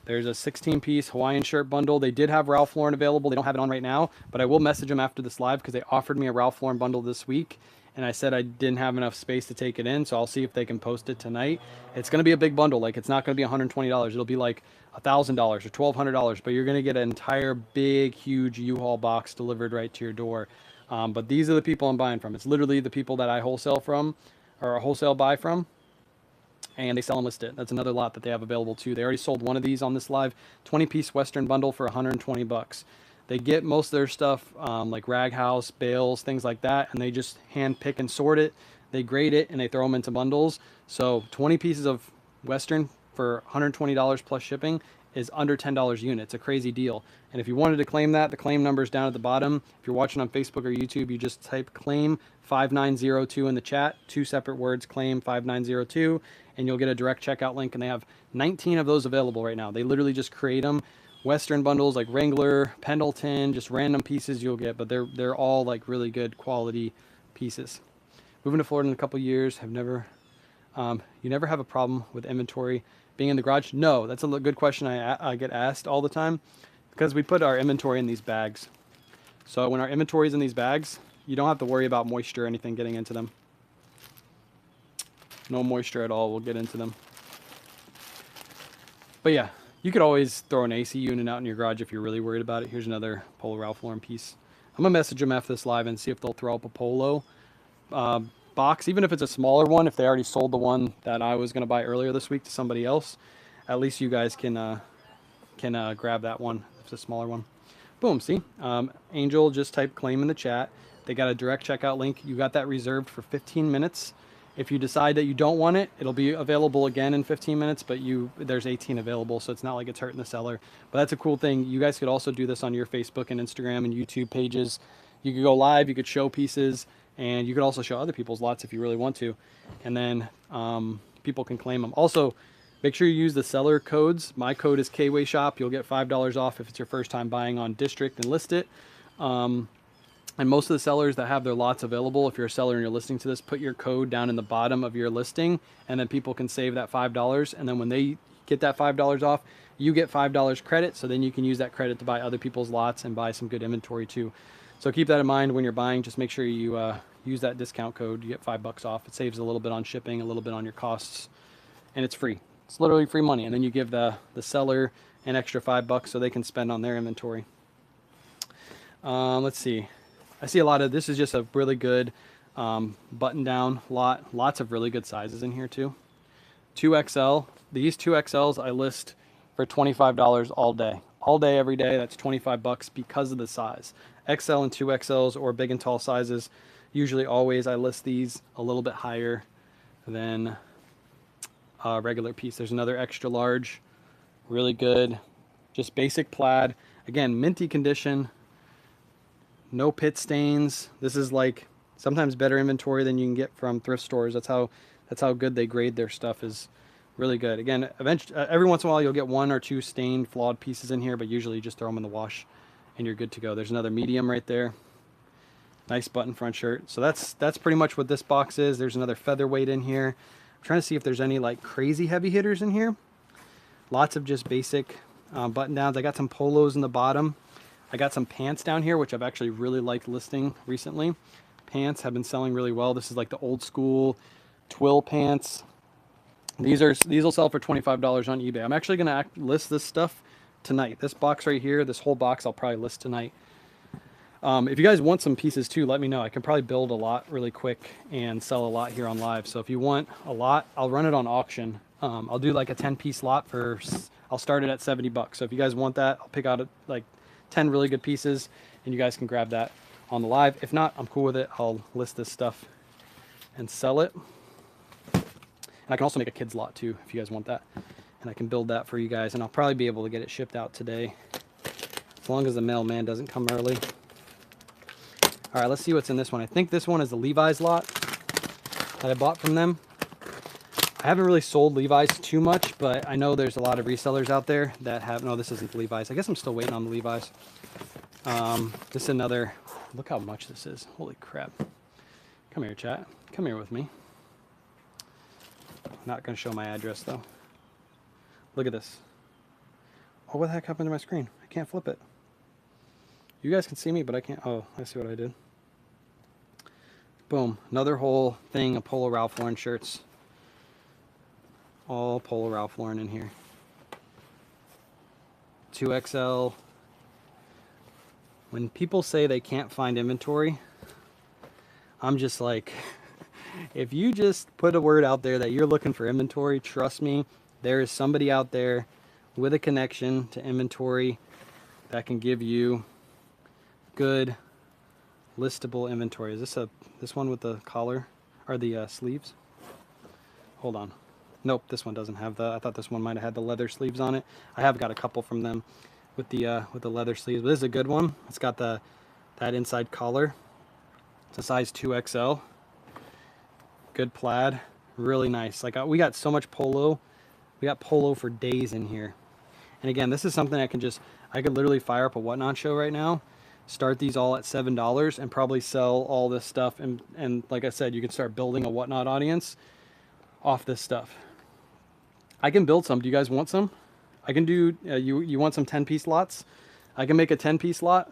There's a 16-piece Hawaiian shirt bundle. They did have Ralph Lauren available. They don't have it on right now, but I will message them after this live because they offered me a Ralph Lauren bundle this week, and I said I didn't have enough space to take it in, so I'll see if they can post it tonight. It's going to be a big bundle. Like, it's not going to be $120. It'll be like $1,000 or $1,200, but you're going to get an entire big, huge U-Haul box delivered right to your door. But these are the people I'm buying from. It's literally the people that I wholesale from, or wholesale buy from, and they sell and list it. That's another lot that they have available too. They already sold one of these on this live, 20-piece Western bundle for $120. They get most of their stuff like Rag House, bales, things like that, and they just hand pick and sort it. They grade it and they throw them into bundles. So 20 pieces of Western for $120 plus shipping is under $10 a unit. It's a crazy deal. And if you wanted to claim that, the claim number is down at the bottom. If you're watching on Facebook or YouTube, you just type claim 5902 in the chat, 2 separate words, claim 5902, and you'll get a direct checkout link. And they have 19 of those available right now. They literally just create them. Western bundles like Wrangler, Pendleton, just random pieces you'll get, but they're all like really good quality pieces. Moving to Florida in a couple years, have never, you never have a problem with inventory being in the garage? No, that's a good question I get asked all the time, because we put our inventory in these bags. So when our inventory is in these bags, you don't have to worry about moisture or anything getting into them. No moisture at all will get into them. But yeah, you could always throw an AC unit out in your garage if you're really worried about it. Here's another Polo Ralph Lauren piece. I'm going to message them after this live and see if they'll throw up a Polo box, even if it's a smaller one. If they already sold the one that I was going to buy earlier this week to somebody else, at least you guys can grab that one if it's a smaller one. Boom, see? Angel just typed claim in the chat. They got a direct checkout link. You got that reserved for 15 minutes. If you decide that you don't want it, it'll be available again in 15 minutes, but there's 18 available, so it's not like it's hurting the seller. But that's a cool thing. You guys could also do this on your Facebook and Instagram and YouTube pages. You could go live, you could show pieces, And you could also show other people's lots if you really want to. And then people can claim them. Also, make sure you use the seller codes. My code is KWayShop. You'll get $5 off if it's your first time buying on District and list it. And most of the sellers that have their lots available, if you're a seller and you're listening to this, put your code down in the bottom of your listing, and then people can save that $5. And then when they get that $5 off, you get $5 credit. So then you can use that credit to buy other people's lots and buy some good inventory too. So keep that in mind when you're buying. Just make sure you use that discount code. You get $5 off. It saves a little bit on shipping, a little bit on your costs, and it's free. It's literally free money. And then you give the seller an extra $5 so they can spend on their inventory. Let's see. I see a lot of, this is just a really good button down lot. Lots of really good sizes in here too. 2XL. These 2XLs I list for $25 all day. All day, every day. That's $25 because of the size. XL and 2XLs or big and tall sizes. Usually always I list these a little bit higher than a regular piece. There's another extra large. Really good. Just basic plaid. Again, minty condition. No pit stains. This is like sometimes better inventory than you can get from thrift stores. That's how good they grade their stuff, is really good. Again, eventually, every once in a while you'll get 1 or 2 stained, flawed pieces in here, but usually you just throw them in the wash and you're good to go. There's another medium right there. Nice button front shirt. So that's pretty much what this box is. There's another featherweight in here. I'm trying to see if there's any like crazy heavy hitters in here. Lots of just basic button downs. I got some polos in the bottom. I got some pants down here, which I've actually really liked listing recently. Pants have been selling really well. This is like the old school twill pants. These will sell for $25 on eBay. I'm actually going to list this stuff tonight. This box right here, this whole box, I'll probably list tonight. If you guys want some pieces too, let me know. I can probably build a lot really quick and sell a lot here on live. So if you want a lot, I'll run it on auction. I'll do like a 10-piece lot for, I'll start it at $70. So if you guys want that, I'll pick out like 10 really good pieces and you guys can grab that on the live. If not, I'm cool with it. I'll list this stuff and sell it. And I can also make a kids lot too if you guys want that, and I can build that for you guys, and I'll probably be able to get it shipped out today as long as the mailman doesn't come early. All right, let's see what's in this one. I think this one is the Levi's lot that I bought from them. I haven't really sold Levi's too much, but I know there's a lot of resellers out there that have, no, this isn't Levi's. I guess I'm still waiting on the Levi's. This is another, look how much this is. Holy crap. Come here, chat. Come here with me. I'm not going to show my address, though. Look at this. Oh, what the heck happened to my screen? I can't flip it. You guys can see me, but I can't. Oh, I see what I did. Boom. Another whole thing of Polo Ralph Lauren shirts. All Polo Ralph Lauren in here. 2XL. When people say they can't find inventory, I'm just like, if you just put a word out there that you're looking for inventory, trust me, there is somebody out there with a connection to inventory that can give you good listable inventory. Is this one with the collar or the sleeves? Hold on. Nope, this one doesn't have the, I thought this one might have had the leather sleeves on it. I have got a couple from them with the leather sleeves, but this is a good one. It's got that inside collar. It's a size 2XL. Good plaid, really nice. Like we got so much polo. We got polo for days in here. And again, this is something I could literally fire up a Whatnot show right now, start these all at $7 and probably sell all this stuff. And like I said, you can start building a Whatnot audience off this stuff. I can build some. Do you guys want some? I can do, you want some 10-piece lots? I can make a 10-piece lot,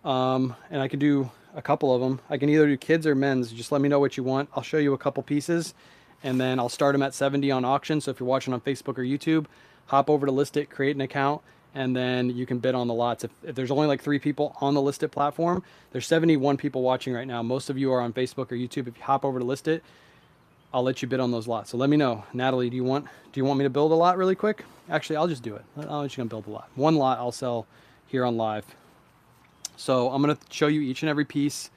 and I can do a couple of them. I can either do kids or men's. Just let me know what you want. I'll show you a couple pieces, and then I'll start them at 70 on auction. So if you're watching on Facebook or YouTube, hop over to List It, create an account, and then you can bid on the lots. If there's only like 3 people on the List It platform, there's 71 people watching right now. Most of you are on Facebook or YouTube. If you hop over to List It, I'll let you bid on those lots. So let me know. Natalie, do you want me to build a lot really quick? Actually, I'll just do it. I'll let you build a lot. One lot I'll sell here on live. So I'm going to show you each and every piece.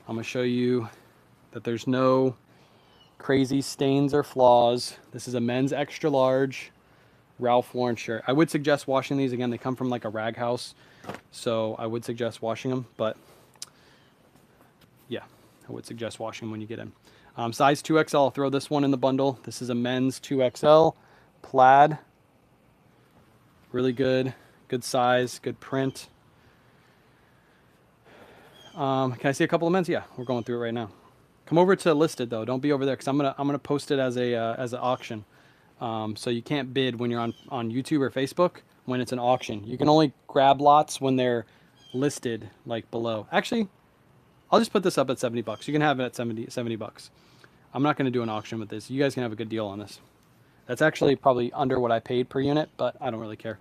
I'm going to show you that there's no crazy stains or flaws. This is a men's extra large Ralph Lauren shirt. I would suggest washing these. Again, they come from like a rag house, so I would suggest washing them, but yeah, I would suggest washing them when you get in. Size 2XL, I'll throw this one in the bundle. This is a men's 2XL plaid. Really good, good size, good print. Can I see a couple of men's? Yeah, we're going through it right now. Come over to listed though. Don't be over there because I'm gonna post it as an auction. So you can't bid when you're on YouTube or Facebook when it's an auction. You can only grab lots when they're listed like below. Actually, I'll just put this up at 70 bucks. You can have it at 70 bucks. I'm not going to do an auction with this. You guys can have a good deal on this. That's actually probably under what I paid per unit, but I don't really care.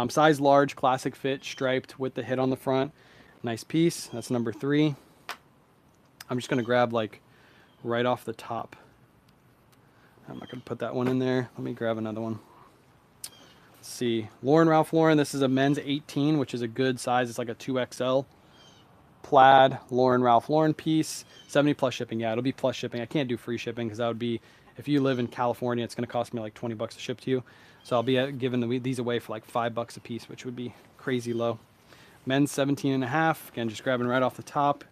Size large, classic fit, striped with the hit on the front. Nice piece. That's number 3. I'm just going to grab like right off the top. I'm not going to put that one in there. Let me grab another one. Let's see. Ralph Lauren. This is a men's 18, which is a good size. It's like a 2XL. Plaid Ralph Lauren piece. 70 plus shipping. Yeah, it'll be plus shipping. I can't do free shipping because that would be, if you live in California, it's going to cost me like 20 bucks to ship to you. So I'll be giving these away for like 5 bucks a piece, which would be crazy low. Men's 17 and a half. Again, just grabbing right off the top.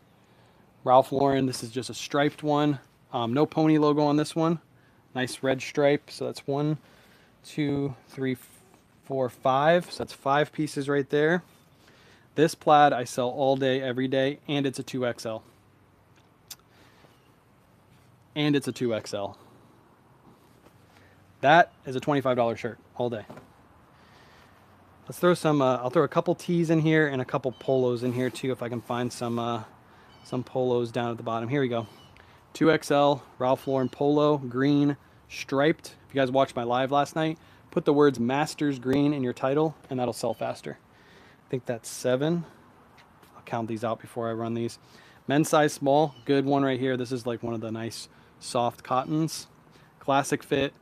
Ralph Lauren. This is just a striped one. No pony logo on this one. Nice red stripe. So that's 1, 2, 3, 4, 5. So that's 5 pieces right there. This plaid I sell all day, every day, and it's a 2XL. And it's a 2XL. That is a $25 shirt all day. Let's throw some, I'll throw a couple tees in here and a couple polos in here too if I can find some polos down at the bottom. Here we go. 2XL Ralph Lauren polo, green, striped. If you guys watched my live last night, put the words Masters Green in your title and that'll sell faster. I think that's 7. I'll count these out before I run these. Men's size small, good one right here. This is like one of the nice soft cottons. Classic fit.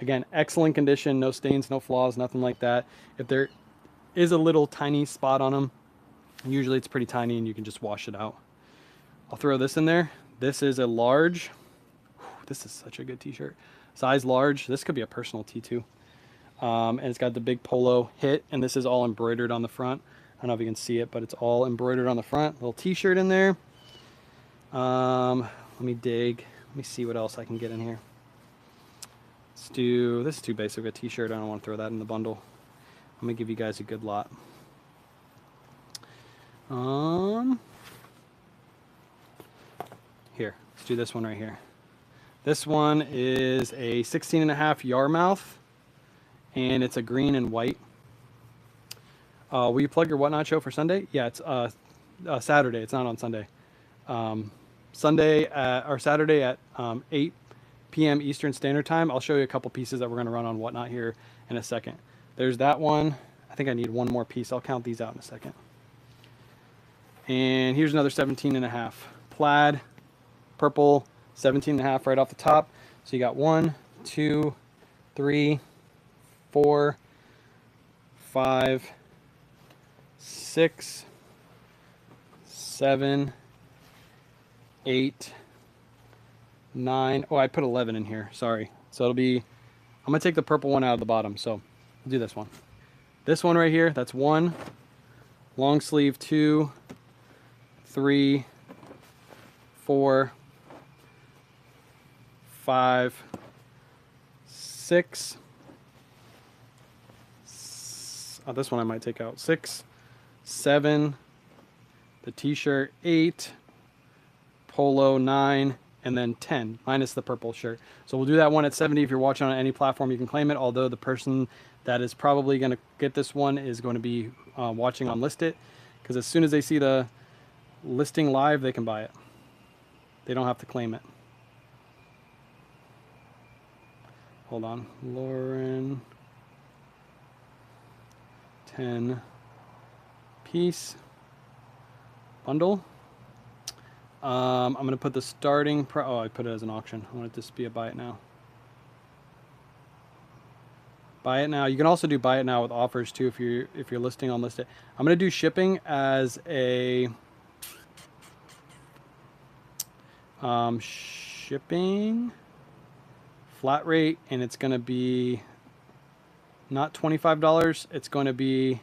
Again, excellent condition, no stains, no flaws, nothing like that. If there is a little tiny spot on them, usually it's pretty tiny and you can just wash it out. I'll throw this in there. This is a large. This is such a good t-shirt. Size large. This could be a personal tee too. And it's got the big polo hit, and this is all embroidered on the front. I don't know if you can see it, but it's all embroidered on the front. Little t-shirt in there. Let me dig. Let me see what else I can get in here. Let's do, this is too basic a t-shirt. I don't want to throw that in the bundle. Let me give you guys a good lot. Here, let's do this one right here. This one is a 16 and a half Yarmouth. And it's a green and white. Will you plug your Whatnot show for Sunday? Yeah, it's Saturday. It's not on Sunday. Saturday at 8 p.m. Eastern Standard Time. I'll show you a couple pieces that we're going to run on Whatnot here in a second. There's that one. I think I need one more piece. I'll count these out in a second. And here's another 17 and a half. Plaid, purple, 17 and a half right off the top. So you got 1, 2, 3, 4, 5, 6, 7, 8, 9. Oh, I put 11 in here. Sorry. So it'll be, I'm going to take the purple one out of the bottom. So I'll do this one. This one right here, that's 1. Long sleeve 2, 3, 4, 5, 6. Oh, this one I might take out. 6, 7, the t-shirt 8, polo 9, and then 10 minus the purple shirt. So we'll do that one at 70. If you're watching on any platform, you can claim it, although the person that is probably going to get this one is going to be watching on List It, because as soon as they see the listing live, they can buy it. They don't have to claim it. Hold on. Lauren, 10 piece bundle. I'm going to put the starting oh, I put it as an auction. I want it to be a buy it now. Buy it now. You can also do buy it now with offers too if you're listing on List It. I'm going to do shipping as a shipping flat rate, and it's going to be not $25. It's going to be,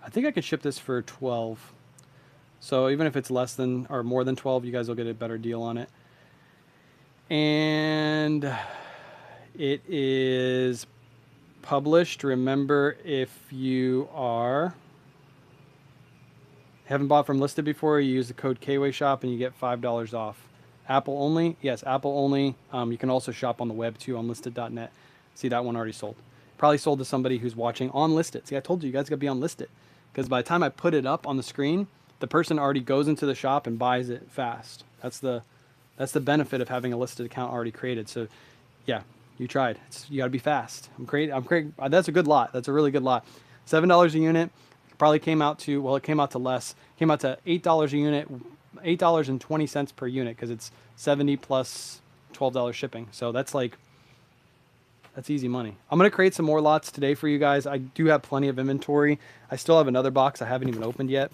I think I could ship this for $12. So even if it's less than or more than 12, you guys will get a better deal on it. And it is published. Remember, if you haven't bought from listed before, you use the code KWayShop and you get $5 off. Apple only? Yes, Apple only. You can also shop on the web too on listed.net. See, that one already sold. Probably sold to somebody who's watching on listed. See, I told you, you guys got to be on listed. Because by the time I put it up on the screen, the person already goes into the shop and buys it fast. That's the benefit of having a listed account already created. So, yeah, you tried. You got to be fast. I'm creating. That's a good lot. That's a really good lot. $7 a unit. Probably came out to, well, it came out to less. Came out to $8 a unit, $8.20 per unit because it's 70 plus $12 shipping. So that's easy money. I'm going to create some more lots today for you guys. I do have plenty of inventory. I still have another box I haven't even opened yet.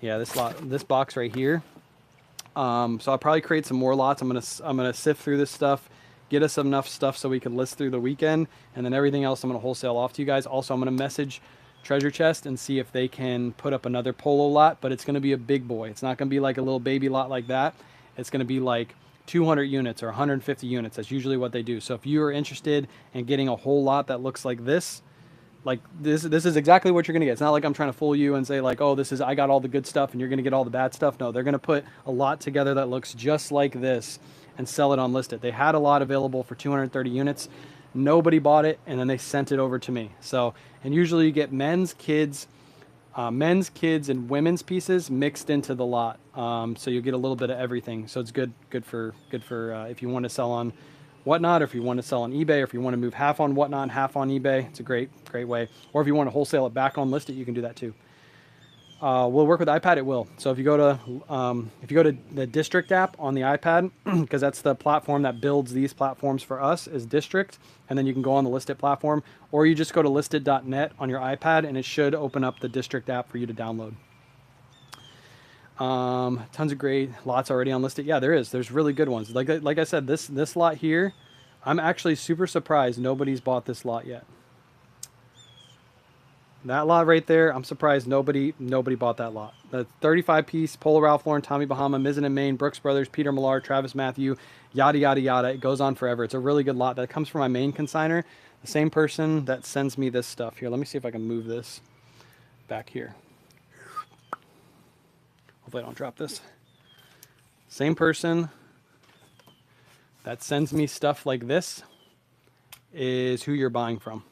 Yeah, this box right here. So I'll probably create some more lots. I'm gonna sift through this stuff, get us enough stuff so we can list through the weekend, and then everything else I'm gonna wholesale off to you guys. Also, I'm gonna message Treasure Chest and see if they can put up another polo lot, but it's gonna be a big boy. It's not gonna be like a little baby lot like that. It's gonna be like 200 units or 150 units. That's usually what they do. So if you are interested in getting a whole lot that looks like this is exactly what you're gonna get. It's not like I'm trying to fool you and say like, oh, I got all the good stuff and you're gonna get all the bad stuff. No, they're gonna put a lot together that looks just like this and sell it on listed. They had a lot available for 230 units. Nobody bought it, and then they sent it over to me. So, and usually you get men's, kids, and women's pieces mixed into the lot. So you get a little bit of everything. So it's good for if you want to sell on Whatnot, or if you want to sell on eBay, or if you want to move half on Whatnot and half on eBay. It's a great way. Or if you want to wholesale it back on listed, you can do that too. Will work with iPad? It will. So if you go to the District app on the iPad, because that's the platform that builds these platforms for us, is District, and then you can go on the listed platform, or you just go to listed.net on your iPad, and it should open up the District app for you to download. Tons of great lots already on listed. Yeah, there's really good ones. Like I said, this lot here, I'm actually super surprised nobody's bought this lot yet. That lot right there, I'm surprised nobody bought that lot. The 35 piece Polo Ralph Lauren, Tommy Bahama, Mizzen and Main, Brooks Brothers, Peter Millar, Travis Matthew, yada yada yada. It goes on forever. It's a really good lot that comes from my main consigner, the same person that sends me this stuff. Here, let me see if I can move this back here. Hopefully I don't drop this. Same person that sends me stuff like this is who you're buying from.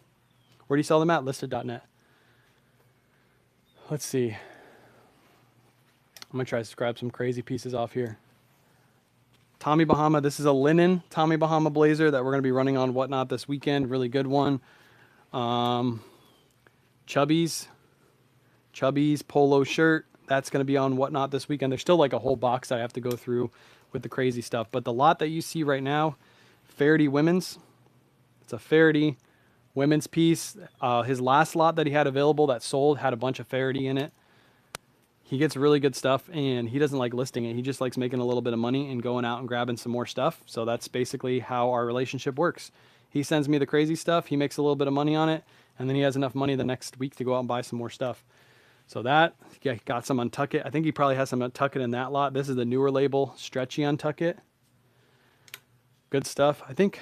Where do you sell them at? Listed.net. Let's see. I'm going to try to grab some crazy pieces off here. Tommy Bahama. This is a linen Tommy Bahama blazer that we're going to be running on Whatnot this weekend. Really good one. Chubby's polo shirt. That's going to be on Whatnot this weekend. There's still like a whole box that I have to go through with the crazy stuff. But the lot that you see right now, Faraday Women's. It's a Faraday women's piece. His last lot that he had available that sold had a bunch of Faraday in it. He gets really good stuff, and he doesn't like listing it. He just likes making a little bit of money and going out and grabbing some more stuff. So that's basically how our relationship works. He sends me the crazy stuff. He makes a little bit of money on it, and then he has enough money the next week to go out and buy some more stuff. So that, yeah, got some Untuck It. I think he probably has some Untuck It in that lot. This is the newer label, Stretchy Untuck It. Good stuff. I think,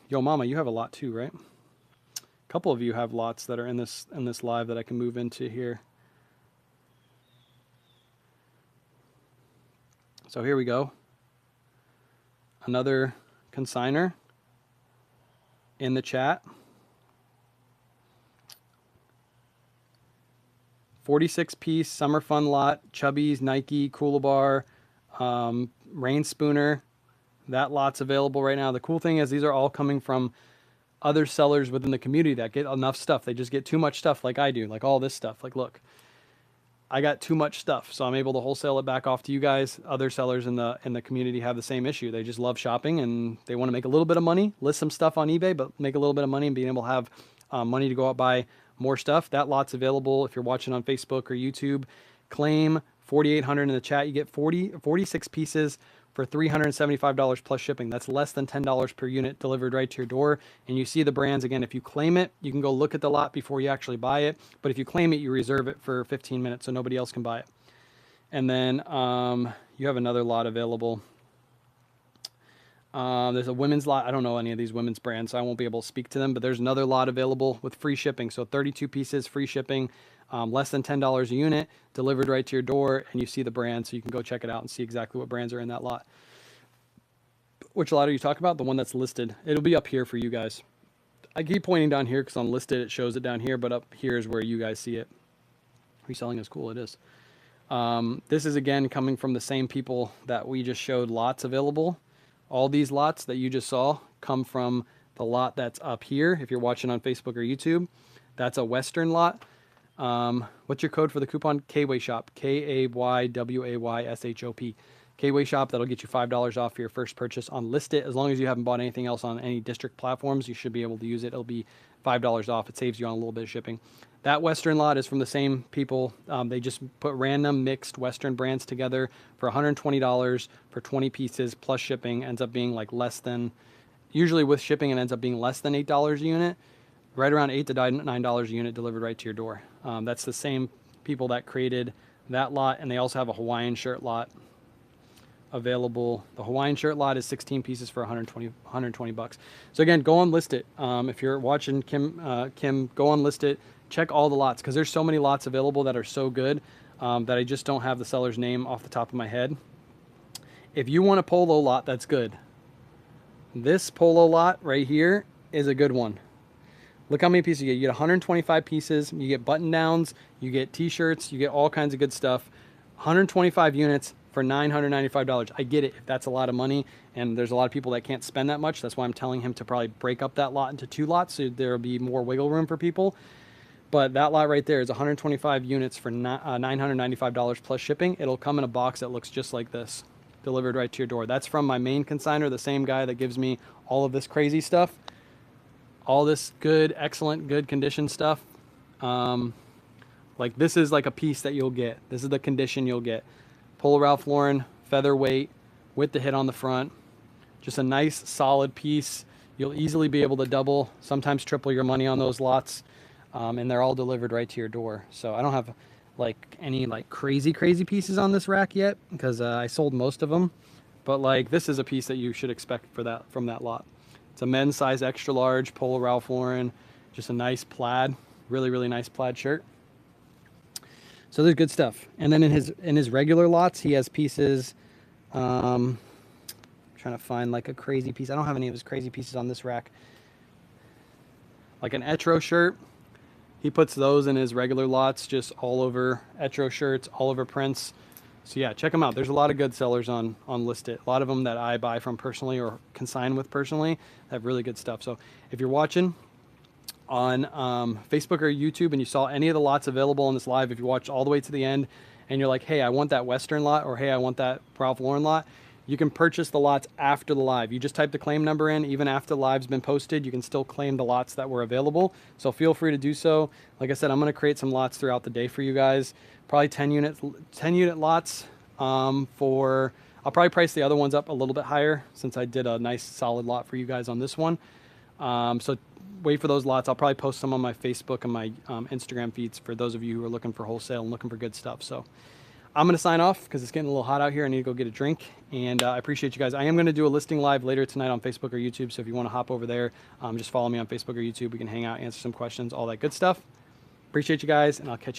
Yo Mama, you have a lot too, right? A couple of you have lots that are in this live that I can move into here. So here we go. Another consigner in the chat. 46 piece summer fun lot, Chubby's, Nike, Coolabar, Rain Spooner. That lot's available right now. The cool thing is these are all coming from other sellers within the community that get enough stuff. They just get too much stuff like I do, like all this stuff. Like, look, I got too much stuff, so I'm able to wholesale it back off to you guys. Other sellers in the community have the same issue. They just love shopping and they want to make a little bit of money, list some stuff on eBay, but make a little bit of money and being able to have money to go out buy more stuff. That lot's available if you're watching on Facebook or YouTube. Claim 4,800 in the chat. You get 46 pieces for $375 plus shipping. That's less than $10 per unit delivered right to your door. And you see the brands again. If you claim it, you can go look at the lot before you actually buy it. But if you claim it, you reserve it for 15 minutes so nobody else can buy it. And then you have another lot available. There's a women's lot. I don't know any of these women's brands, so I won't be able to speak to them, but there's another lot available with free shipping. So 32 pieces, free shipping, less than $10 a unit, delivered right to your door, and you see the brand, so you can go check it out and see exactly what brands are in that lot. Which lot are you talking about? The one that's listed. It'll be up here for you guys. I keep pointing down here because on listed it shows it down here, but up here is where you guys see it. Reselling is cool, it is. This is again coming from the same people that we just showed lots available. All these lots that you just saw come from the lot that's up here. If you're watching on Facebook or YouTube, that's a Western lot. What's your code for the coupon? K-Way Shop, K-A-Y-W-A-Y-S-H-O-P. K-Way Shop, that'll get you $5 off for your first purchase on List It. As long as you haven't bought anything else on any district platforms, you should be able to use it. It'll be $5 off. It saves you on a little bit of shipping. That Western lot is from the same people. They just put random mixed Western brands together for $120 for 20 pieces plus shipping. Ends up being like less than, usually with shipping, it ends up being less than $8 a unit. Right around $8 to $9 a unit delivered right to your door. That's the same people that created that lot, and they also have a Hawaiian shirt lot available. The Hawaiian shirt lot is 16 pieces for 120 bucks. So again, go on List It. If you're watching Kim, go on List It. Check all the lots because there's so many lots available that are so good that I just don't have the seller's name off the top of my head. If you want a polo lot that's good, this polo lot right here is a good one. Look how many pieces you get. You get 125 pieces. You get button downs. You get t-shirts. You get all kinds of good stuff. 125 units for $995. I get it if that's a lot of money, and there's a lot of people that can't spend that much. That's why I'm telling him to probably break up that lot into 2 lots so there'll be more wiggle room for people. But that lot right there is 125 units for $995 plus shipping. It'll come in a box that looks just like this, delivered right to your door. That's from my main consigner, the same guy that gives me all of this crazy stuff. All this good, excellent, good condition stuff. Like this is like a piece that you'll get. This is the condition you'll get. Polo Ralph Lauren, featherweight, with the hit on the front. Just a nice, solid piece. You'll easily be able to double, sometimes triple your money on those lots. And they're all delivered right to your door. So I don't have like any like crazy pieces on this rack yet because I sold most of them. But like this is a piece that you should expect for that from that lot. It's a men's size extra large Polo Ralph Lauren, just a nice plaid, really nice plaid shirt. So there's good stuff. And then in his regular lots, he has pieces. Trying to find like a crazy piece. I don't have any of his crazy pieces on this rack. Like an Etro shirt. He puts those in his regular lots, just all over Etro shirts, all over prints. So yeah, check them out. There's a lot of good sellers on List It. A lot of them that I buy from personally or consign with personally have really good stuff. So if you're watching on Facebook or YouTube and you saw any of the lots available in this live, if you watched all the way to the end and you're like, hey, I want that Western lot, or hey, I want that Ralph Lauren lot, you can purchase the lots after the live. You just type the claim number in. Even after the live's been posted, you can still claim the lots that were available. So feel free to do so. Like I said, I'm going to create some lots throughout the day for you guys. Probably 10 unit lots I'll probably price the other ones up a little bit higher since I did a nice solid lot for you guys on this one. So wait for those lots. I'll probably post some on my Facebook and my Instagram feeds for those of you who are looking for wholesale and looking for good stuff. So I'm going to sign off because it's getting a little hot out here. I need to go get a drink, and I appreciate you guys. I am going to do a listing live later tonight on Facebook or YouTube, so if you want to hop over there, just follow me on Facebook or YouTube. We can hang out, answer some questions, all that good stuff. Appreciate you guys, and I'll catch you